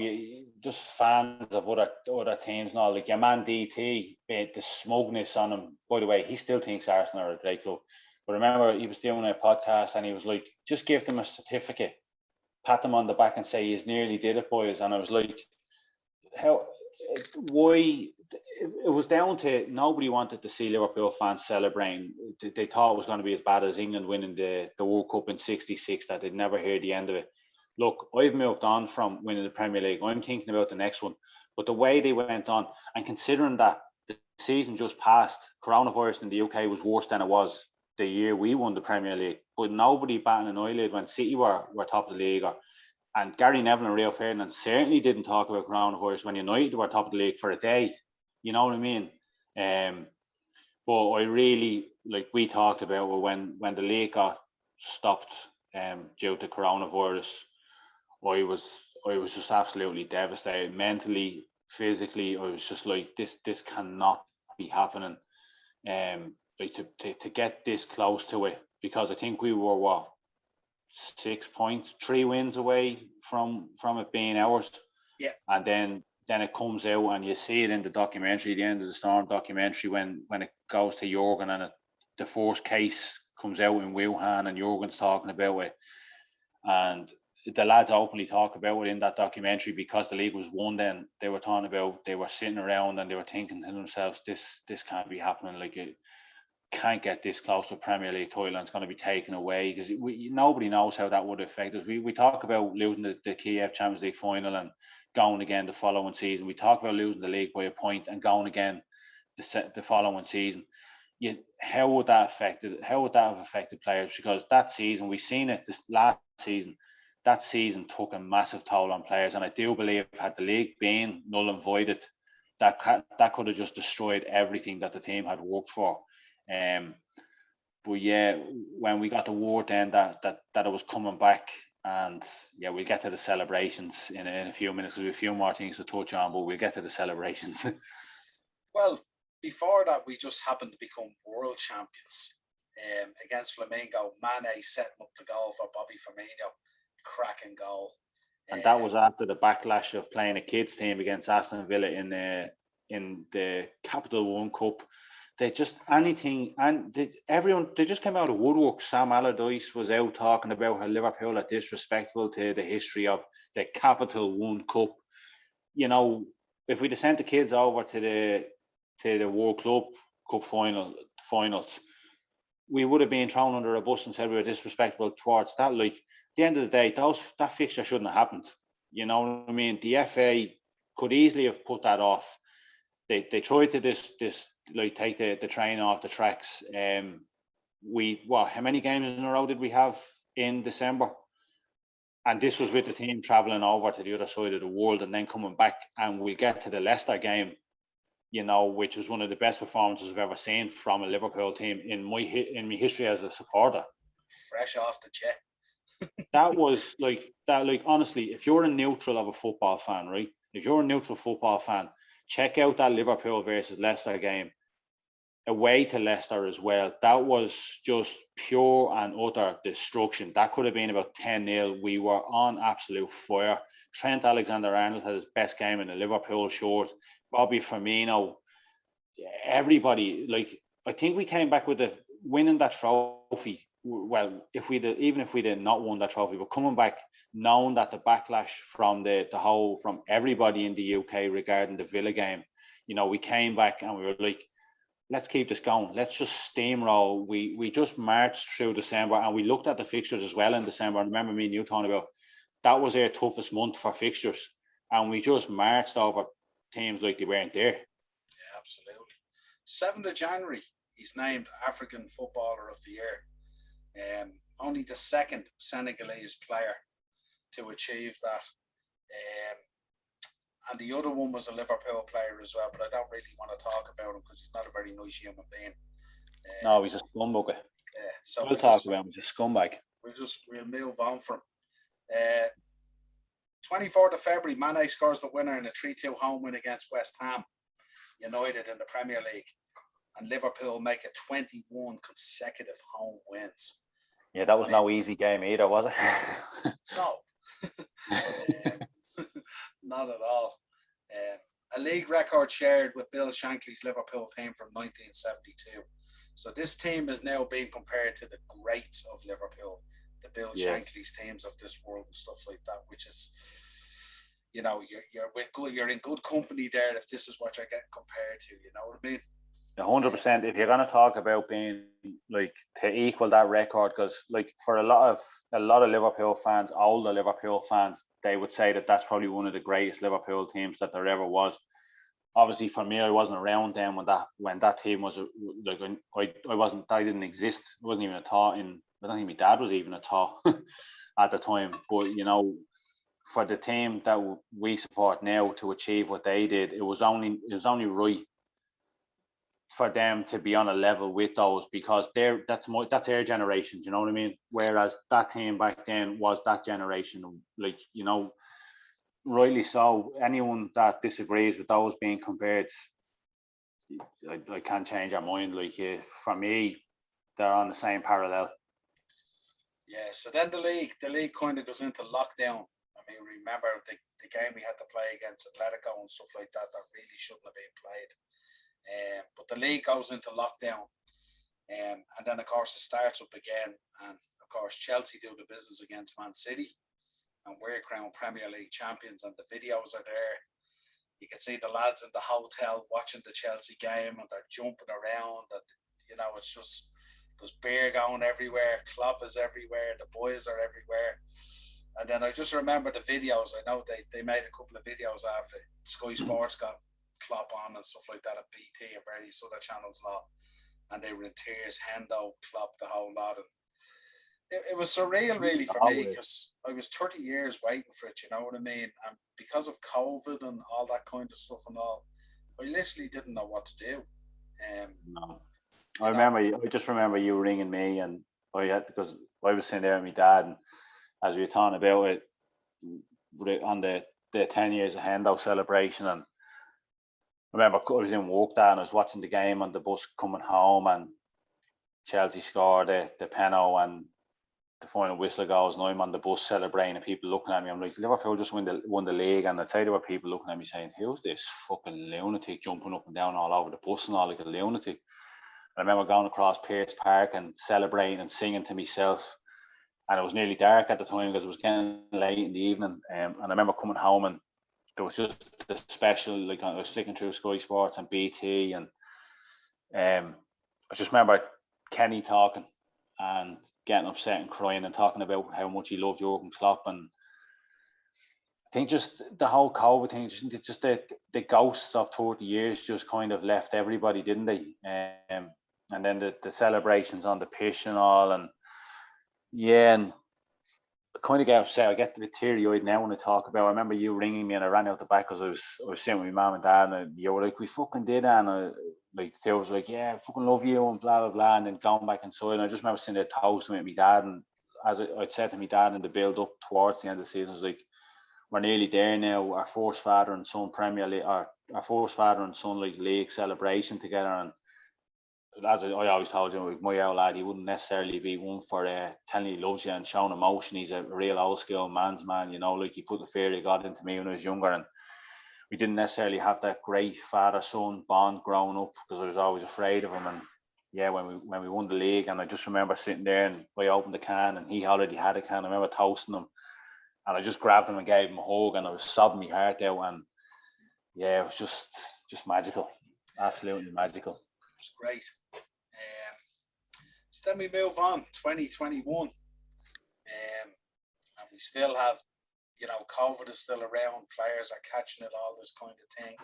just fans of other teams now, like your man DT, the smugness on him. By the way, he still thinks Arsenal are a great club. But remember, he was doing a podcast and he was like, just give them a certificate, pat them on the back and say, he's nearly did it, boys. And I was like, why? It was down to nobody wanted to see Liverpool fans celebrating. They thought it was going to be as bad as England winning the World Cup in '66, that they'd never hear the end of it. Look, I've moved on from winning the Premier League. I'm thinking about the next one. But the way they went on, and considering that the season just passed, coronavirus in the UK was worse than it was the year we won the Premier League. But nobody batting an eyelid when City were top of the league. And Gary Neville and Rio Ferdinand certainly didn't talk about coronavirus when United were top of the league for a day. You know what I mean? But I really, like we talked about, when the league got stopped due to coronavirus, I was just absolutely devastated, mentally, physically. I was just like, this cannot be happening. Like to get this close to it, because I think we were 6 points, 3 wins away from it being ours. Yeah. And then it comes out and you see it in the documentary, the End of the Storm documentary, when it goes to Jurgen and the first case comes out in Wuhan and Jurgen's talking about it. And the lads openly talk about it in that documentary, because the league was won then. They were talking about, they were sitting around and they were thinking to themselves, this can't be happening. Like, it can't get this close to a Premier League title and it's going to be taken away, because nobody knows how that would affect us. We talk about losing the Kiev Champions League final and going again the following season. We talk about losing the league by a point and going again the following season. How would that have affected players? Because that season, we've seen it this last season, that season took a massive toll on players. And I do believe, had the league been null and voided, that could have just destroyed everything that the team had worked for. But yeah, when we got the word then that it was coming back, and yeah, we'll get to the celebrations in a few minutes. There's a few more things to touch on, but we'll get to the celebrations. Well, before that, we just happened to become world champions against Flamengo. Mane setting up the goal for Bobby Firmino, cracking goal. And that was after the backlash of playing a kids team against Aston Villa in the Capital One Cup. They just they just came out of woodwork. Sam Allardyce was out talking about how Liverpool are disrespectful to the history of the Capital One Cup. You know, if we'd have sent the kids over to the World Club Cup finals, we would have been thrown under a bus and said we were disrespectful towards that. Like, at the end of the day, that fixture shouldn't have happened. You know what I mean? The FA could easily have put that off. They tried to this like take the train off the tracks. How many games in a row did we have in December? And this was with the team travelling over to the other side of the world and then coming back. And we'll get to the Leicester game, you know, which was one of the best performances I've ever seen from a Liverpool team in my history as a supporter. fresh off the jet. That was like that. Like honestly, if you're a neutral of a football fan, right? If you're a neutral football fan, check out that Liverpool versus Leicester game away to Leicester as well. That was just pure and utter destruction. That could have been about 10-0. We were on absolute fire. Trent Alexander-Arnold had his best game in the Liverpool shirt. Bobby Firmino, everybody. Like I think we came back with the winning that trophy. Well, if we did not won that trophy, but coming back knowing that the backlash from the whole from everybody in the UK regarding the Villa game, we came back and we were like, let's keep this going. Let's just steamroll. We just marched through December and we looked at the fixtures as well in December. I remember me and you talking about that was our toughest month for fixtures, and we just marched over teams like they weren't there. Yeah, absolutely. 7th of January, he's named African Footballer of the Year. Only the second Senegalese player to achieve that. And the other one was a Liverpool player as well, but I don't really want to talk about him because he's not a very nice human being. No, he's a scumbag. Yeah, so we'll talk about him. He's a scumbag. We'll move on from 24th of February, Mane scores the winner in a 3-2 home win against West Ham United in the Premier League, and Liverpool make it 21 consecutive home wins. Yeah, that was no easy game either, was it? No. Not at all. A league record shared with Bill Shankly's Liverpool team from 1972. So this team is now being compared to the greats of Liverpool, the Bill Shankly's teams of this world and stuff like that, which is, you're in good company there if this is what you're getting compared to. You know what I mean? 100%. If you're going to talk about being like to equal that record, because like for a lot of Liverpool fans, older Liverpool fans, they would say that that's probably one of the greatest Liverpool teams that there ever was. Obviously, for me, I wasn't around then when that team was like I didn't exist. It wasn't even a thought I don't think my dad was even a thought at the time. But for the team that we support now to achieve what they did, it was only right for them to be on a level with those, because that's their generation, you know what I mean? Whereas that team back then was that generation, like, rightly so. Anyone that disagrees with those being compared, I can't change their mind. Like, for me, they're on the same parallel. Yeah, so then the league kind of goes into lockdown. I mean, remember the game we had to play against Atletico and stuff like that really shouldn't have been played. But the league goes into lockdown, and then of course it starts up again, and of course Chelsea do the business against Man City, and we're crowned Premier League champions, and the videos are there. You can see the lads in the hotel watching the Chelsea game, and they're jumping around, and it's just there's beer going everywhere, Klopp is everywhere, the boys are everywhere. And then I just remember the videos. I know they made a couple of videos after Sky Sports got Klopp on and stuff like that at BT and various other channels now, and they were in tears. Hendo, Klopp, the whole lot. And it was surreal, really, for me, because I was 30 years waiting for it. You know what I mean? And because of COVID and all that kind of stuff and all, I literally didn't know what to do. No. I just remember you ringing me, and because I was sitting there with my dad, and as we were talking about it on the 10 years of Hendo celebration, and I remember I was in work that and I was watching the game on the bus coming home, and Chelsea scored the penalty and the final whistle goes, and I'm on the bus celebrating, and people looking at me. I'm like, Liverpool just won the league, and I'd say there were people looking at me saying, who's this fucking lunatic jumping up and down all over the bus and all like a lunatic? I remember going across Pearse Park and celebrating and singing to myself, and it was nearly dark at the time because it was getting late in the evening, and I remember coming home, and there was just a special, like I was flicking through Sky Sports and BT, and I just remember Kenny talking and getting upset and crying and talking about how much he loved Jurgen Klopp. And I think just the whole COVID thing, just the ghosts of 30 years just kind of left everybody, didn't they? And then the celebrations on the pitch and all, and and I kind of get upset. I get a bit teary-eyed now when I talk about. I remember you ringing me, and I ran out the back because I was sitting with my mum and dad, and you were like, "We fucking did," and like Theo was like, yeah, I fucking love you and blah blah blah, and then going back inside. And I just remember sitting there toasting with my dad, and as I'd said to my dad in the build up towards the end of the season, I was like, we're nearly there now. Our first father and son Premier League, our first father and son like league celebration together. And as I always told you, with my old lad, he wouldn't necessarily be one for telling he loves you and showing emotion. He's a real old school man's man, you know, like he put the fear of God into me when I was younger. And we didn't necessarily have that great father-son bond growing up because I was always afraid of him. And yeah, when we won the league, and I just remember sitting there and I opened the can and he already had a can. I remember toasting him, and I just grabbed him and gave him a hug, and I was sobbing my heart out. And yeah, it was just magical, absolutely magical. It was great. So then we move on, 2021, and we still have, you know, COVID is still around, players are catching it, all this kind of thing.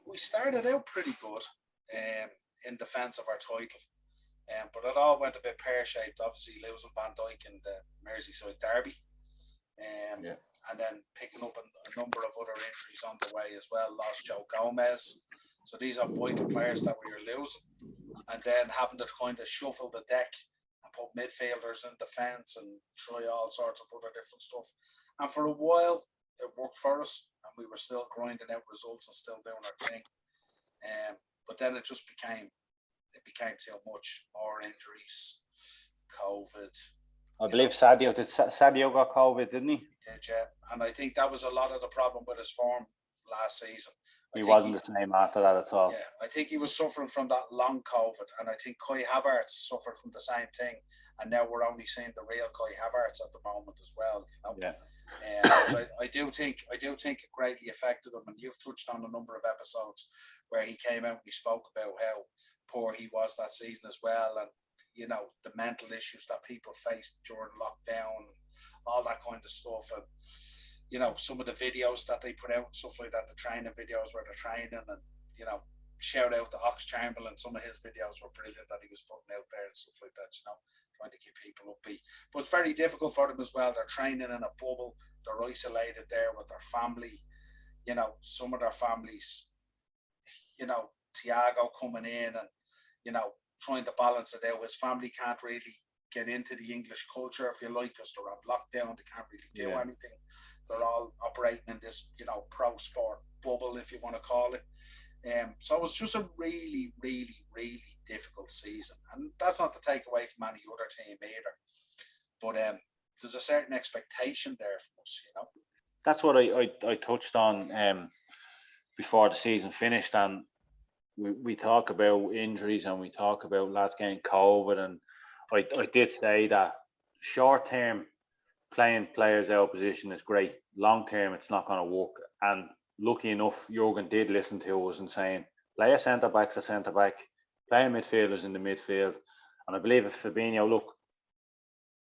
We started out pretty good in defence of our title, but it all went a bit pear-shaped, obviously losing Van Dijk in the Merseyside derby, and then picking up a number of other injuries on the way as well. Lost Joe Gomez. So these are vital players that we are losing. And then having to kind of shuffle the deck and put midfielders in defence and try all sorts of other different stuff. And for a while, it worked for us, and we were still grinding out results and still doing our thing. But then it just became too much. More injuries, COVID. I believe Sadio got COVID, didn't he? He did, yeah. And I think that was a lot of the problem with his form last season. He wasn't the same after that at all. Yeah, I think he was suffering from that long COVID, and I think Kai Havertz suffered from the same thing. And now we're only seeing the real Kai Havertz at the moment as well. You know? Yeah. But I do think it greatly affected him. And you've touched on a number of episodes where he came out and he spoke about how poor he was that season as well, and you know, the mental issues that people faced during lockdown, all that kind of stuff. And you know, some of the videos that they put out, stuff like that, the training videos where they're training, and you know, shout out to Ox Chamberlain. Some of his videos were brilliant that he was putting out there and stuff like that, you know, trying to keep people upbeat. But it's very difficult for them as well. They're training in a bubble, they're isolated there with their family. You know, some of their families, you know, Thiago coming in and, you know, trying to balance it out. His family can't really get into the English culture, if you like, because they're on lockdown. They can't really do anything. They're all operating in this, you know, pro sport bubble, if you want to call it. So it was just a really, really, really difficult season. And that's not to take away from any other team either. But there's a certain expectation there from us, you know. That's what I touched on before the season finished. And we talk about injuries and we talk about lads getting COVID. And I did say that short term, playing players out of position is great. Long term, it's not going to work. And lucky enough, Jurgen did listen to us and saying, play a centre back's a centre back, play midfielders in the midfield. And I believe if Fabinho, look,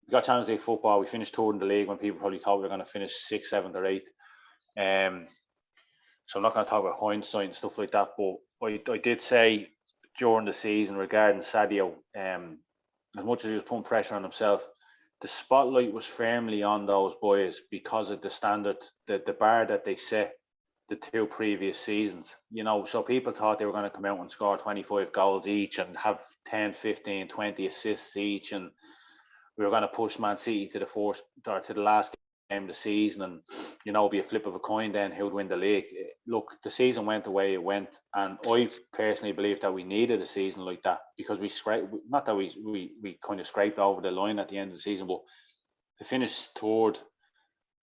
we got Champions League football, we finished third in the league when people probably thought we were going to finish 6th, 7th, or 8th. So I'm not going to talk about hindsight and stuff like that. But I did say during the season regarding Sadio, as much as he was putting pressure on himself, the spotlight was firmly on those boys because of the standard, the bar that they set the 2 previous seasons. You know, so people thought they were going to come out and score 25 goals each and have 10, 15, 20 assists each. And we were going to push Man City to the first or to the last game of the season, and you know, be a flip of a coin then who'd win the league. Look, the season went the way it went, and I personally believe that we needed a season like that because we scraped, not that we kind of scraped over the line at the end of the season, but to finish third,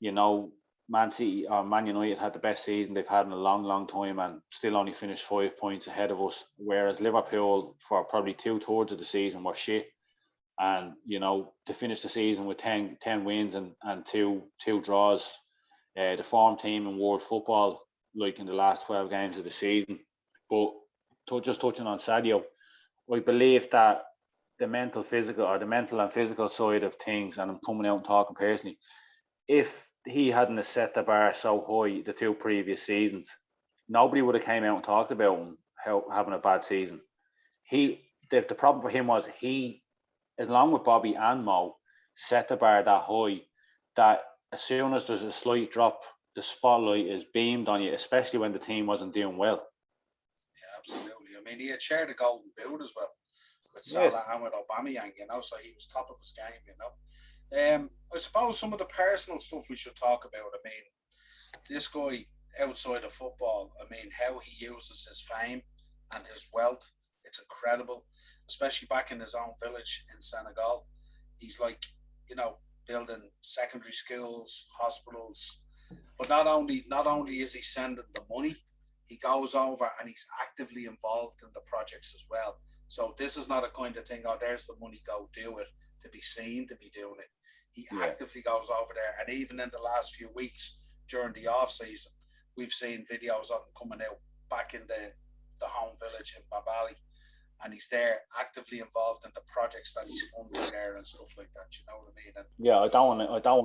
you know, Man City or Man United had the best season they've had in a long, long time and still only finished 5 points ahead of us, whereas Liverpool for probably 2/3 of the season were shit. And, you know, to finish the season with 10 wins and two draws, the form team in world football, like in the last 12 games of the season. But just touching on Sadio, I believe that the mental and physical side of things, and I'm coming out and talking personally, if he hadn't set the bar so high the 2 previous seasons, nobody would have came out and talked about him having a bad season. The problem for him was he, along with Bobby and Mo, set the bar that high that as soon as there's a slight drop, the spotlight is beamed on you, especially when the team wasn't doing well. absolutely. I mean, he had shared a golden boot as well with Yeah, Salah and with Aubameyang, so he was top of his game. I suppose some of the personal stuff we should talk about. I mean, this guy outside of football, I mean, how he uses his fame and his wealth, it's incredible, especially back in his own village in Senegal. He's like, you know, building secondary schools, hospitals, but not only is he sending the money, he goes over and he's actively involved in the projects as well. So this is not a kind of thing, oh, there's the money, go do it, to be seen to be doing it. He yeah. actively goes over there, and even in the last few weeks during the off season, we've seen videos of him coming out back in the home village in Babali, and he's there actively involved in the projects that he's funding there and stuff like that. You know what I mean? And Yeah, I don't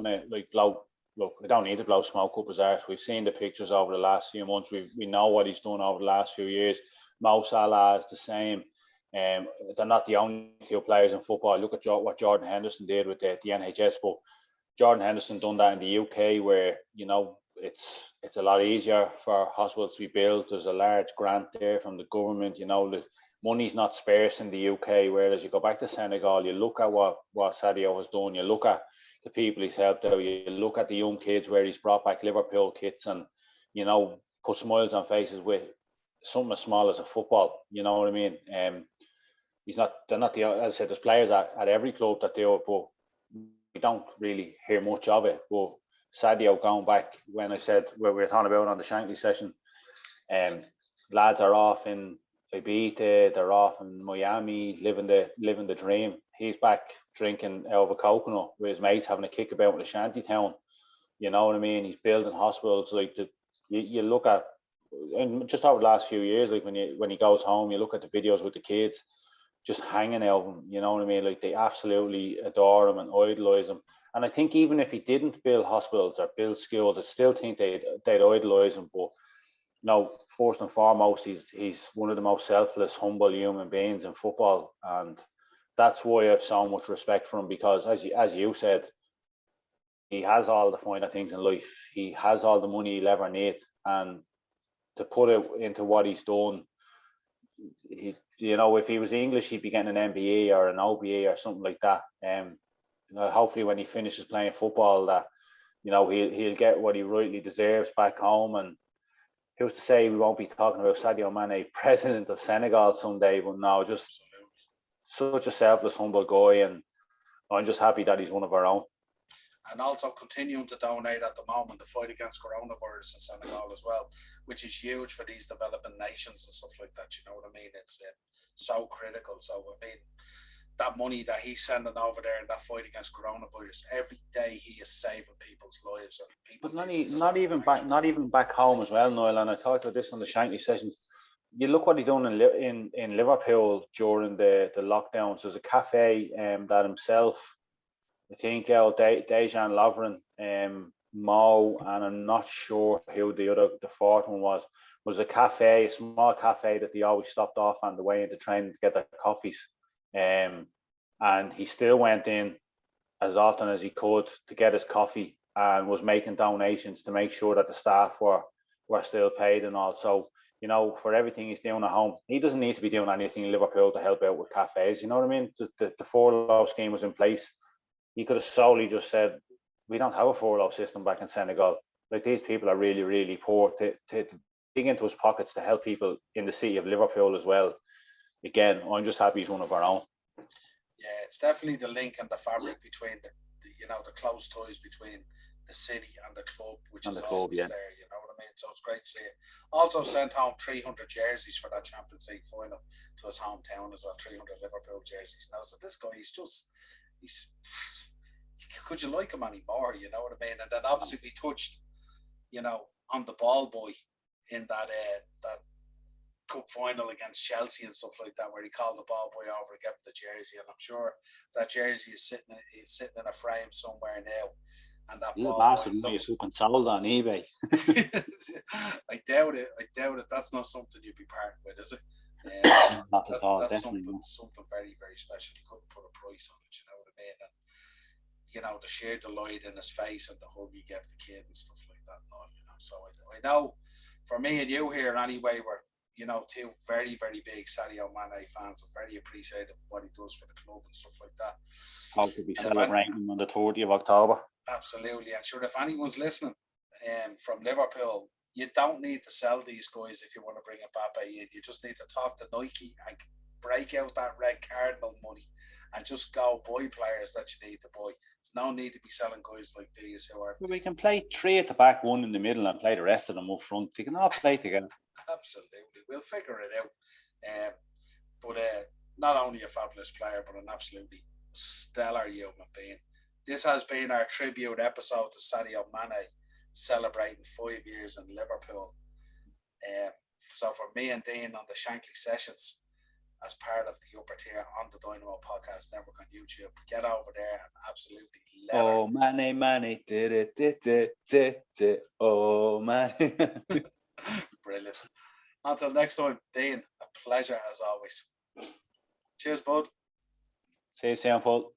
want to like blow. Look, I don't need to blow smoke up his arse. We've seen the pictures over the last few months. We know what he's done over the last few years. Mo Salah is the same. They're not the only two players in football. Look at what Jordan Henderson did with the NHS, but Jordan Henderson done that in the UK, where it's a lot easier for hospitals to be built. There's a large grant there from the government. The money's not sparse in the UK. Whereas you go back to Senegal, you look at what Sadio has done. You look at the people he's helped out. You look at the young kids where he's brought back Liverpool kits and put smiles on faces with something as small as a football. You know what I mean? They're not the, as I said, there's players at every club that do it, but we don't really hear much of it. But Sadio, going back when I said where we were talking about on the Shankly session, lads are off in Ibiza, they're off in Miami, living the dream. He's back drinking out of a coconut with his mates, having a kick about in a shanty town. You know what I mean? He's building hospitals. Like you look at, and just over the last few years, like when he goes home, you look at the videos with the kids just hanging out. You know what I mean? Like they absolutely adore him and idolize him. And I think even if he didn't build hospitals or build schools, I still think they'd idolize him. But first and foremost, he's one of the most selfless, humble human beings in football, and that's why I have so much respect for him. Because as you said, he has all the finer things in life. He has all the money he'll ever need, and to put it into what he's done, if he was English, he'd be getting an MBA or an OBA or something like that. Hopefully, when he finishes playing football, that he'll get what he rightly deserves back home. And who's to say we won't be talking about Sadio Mane, president of Senegal, someday? But no, just such a selfless, humble guy, and I'm just happy that he's one of our own. And also continuing to donate at the moment the fight against coronavirus in Senegal as well, which is huge for these developing nations and stuff like that. You know what I mean? It's so critical. So I mean, that money that he's sending over there in that fight against coronavirus, every day he is saving people's lives and people. But not even back home as well, Niall. And I talked about this on the Shankly sessions. You look what he done in Liverpool during the lockdowns. There's a cafe that himself, I think, Dejan Lovren, Mo, and I'm not sure who the fourth one was a small cafe that they always stopped off on the way into training to get their coffees. And he still went in as often as he could to get his coffee and was making donations to make sure that the staff were still paid and all. So, for everything he's doing at home, he doesn't need to be doing anything in Liverpool to help out with cafes. You know what I mean? The furlough scheme was in place. He could have solely just said, we don't have a furlough system back in Senegal. Like, these people are really, really poor. To dig into his pockets to help people in the city of Liverpool as well. Again, I'm just happy he's one of our own. Yeah, it's definitely the link and the fabric between the close ties between the city and the club, which is always there. You know what I mean? So it's great to see it. Also sent home 300 jerseys for that Champions League final to his hometown as well. 300 Liverpool jerseys. So this guy, he's could you like him anymore? You know what I mean? And then obviously we touched, on the ball boy in that cup final against Chelsea and stuff like that, where he called the ball boy over and gave him the jersey, and I'm sure that jersey is sitting in a frame somewhere now. And that ball boy looks fucking sold on eBay. I doubt it. That's not something you'd be part with, is it? Not at all. That's definitely something very, very special. You couldn't put a price on it. You know what I mean? And the sheer delight in his face and the hug he gave the kid and stuff like that. So I know for me and you here anyway, two very, very big Sadio Mane fans. I'm very appreciative of what he does for the club and stuff like that. How to be And celebrating on the 30th of October. Absolutely. And sure, if anyone's listening from Liverpool, you don't need to sell these guys if you want to bring Mbappe in. You just need to talk to Nike and break out that red cardinal money and just go buy players that you need to buy. There's no need to be selling guys like these who are. We can play 3 at the back, 1 in the middle, and play the rest of them up front. They can all play together. Absolutely. We'll figure it out. But not only a fabulous player, but an absolutely stellar human being. This has been our tribute episode to Sadio Mane, celebrating 5 years in Liverpool. So for me and Dean on the Shankly sessions, as part of the Upper Tier on the Dynamo Podcast Network on YouTube, get over there and absolutely let Oh, Mane, oh, Mane. Brilliant. Until next time, Dean, a pleasure as always. Cheers, bud. See you soon, Paul.